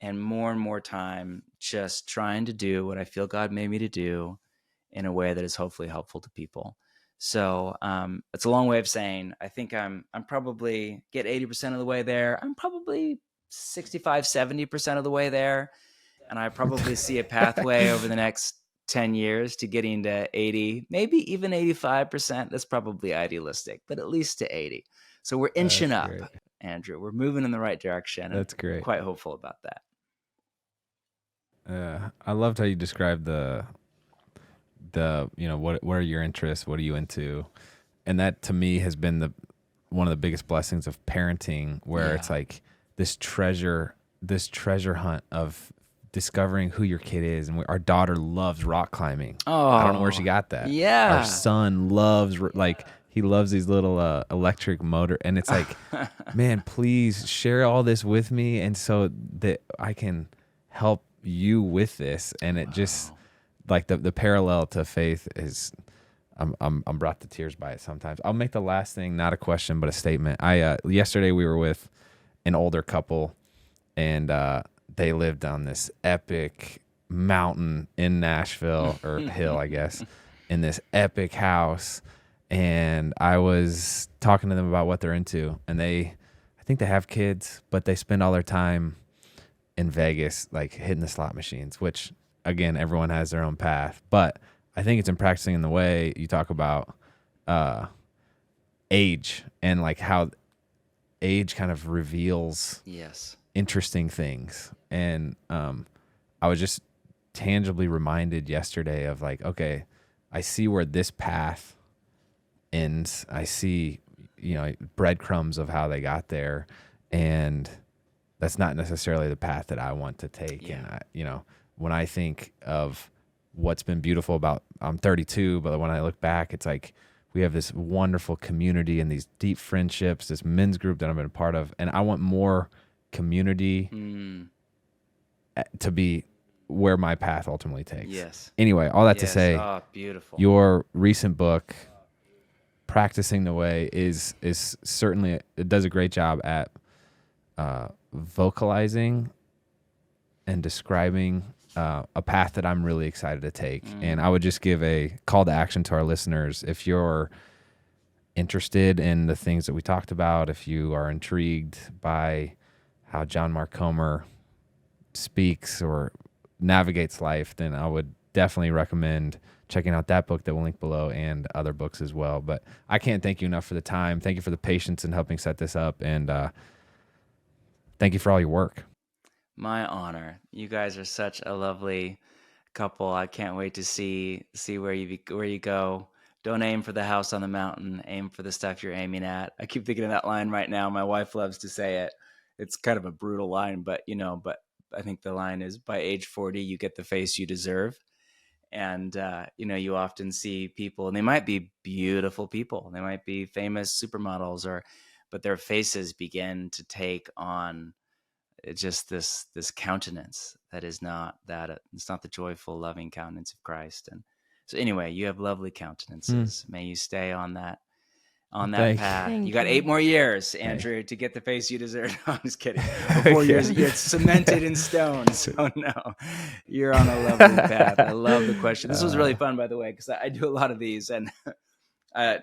and more time just trying to do what I feel God made me to do in a way that is hopefully helpful to people. So it's a long way of saying I think I'm probably get 80% of the way there. I'm probably 65, 70% of the way there. And I probably see a pathway over the next 10 years to getting to 80, maybe even 85%. That's probably idealistic, but at least to 80. So we're inching up, great. Andrew. We're moving in the right direction. That's great. I'm quite hopeful about that. I loved how you described the what are your interests? What are you into? And that to me has been one of the biggest blessings of parenting, where it's like this treasure hunt of discovering who your kid is. And our daughter loves rock climbing. Oh, I don't know where she got that. Yeah. Our son loves, he loves these little electric motor. And it's like, man, please share all this with me. And so that I can help you with this. And it just, like the parallel to faith is, I'm brought to tears by it sometimes. I'll make the last thing, not a question, but a statement. Yesterday we were with an older couple, and they lived on this epic mountain in Nashville, or hill, I guess, in this epic house. And I was talking to them about what they're into. And I think they have kids, but they spend all their time in Vegas, like hitting the slot machines, which, again, everyone has their own path. But I think it's in practicing in the way you talk about age, and like how age kind of reveals interesting things. And I was just tangibly reminded yesterday of like, okay, I see where this path ends. I see, breadcrumbs of how they got there, and that's not necessarily the path that I want to take. Yeah. And when I think of what's been beautiful about, I'm 32, but when I look back, it's like we have this wonderful community and these deep friendships, this men's group that I've been a part of. And I want more community to be where my path ultimately takes. Yes. Anyway, all that to say, beautiful. Your recent book, Practicing the Way, is certainly, it does a great job at vocalizing and describing a path that I'm really excited to take. And I would just give a call to action to our listeners. If you're interested in the things that we talked about, if you are intrigued by how John Mark Comer speaks or navigates life, then I would definitely recommend checking out that book that we'll link below and other books as well. But I can't thank you enough for the time. Thank you for the patience in helping set this up. And thank you for all your work. My honor. You guys are such a lovely couple. I can't wait to see where you go. Don't aim for the house on the mountain. Aim for the stuff you're aiming at. I keep thinking of that line right now. My wife loves to say it. It's kind of a brutal line, but I think the line is, by age 40, you get the face you deserve. And you often see people, and they might be beautiful people. They might be famous supermodels, but their faces begin to take on just this countenance that is not it's not the joyful, loving countenance of Christ. And so anyway, you have lovely countenances. May you stay on that path. Thank You got you. 8 more years, Andrew, to get the face you deserve. I'm just kidding. 4 years, you're cemented in stone. So no, you're on a lovely path. I love the question. This was really fun, by the way, because I do a lot of these, and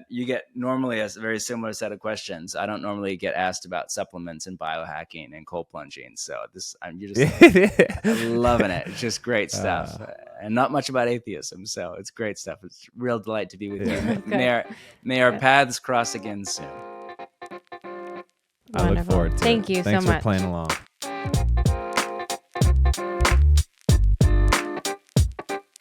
you get normally a very similar set of questions. I don't normally get asked about supplements and biohacking and cold plunging. So you're just loving it. It's just great stuff, and not much about atheism. So it's great stuff. It's a real delight to be with you. May our paths cross again soon. I look forward to it. Thank you so much. Thanks for playing along.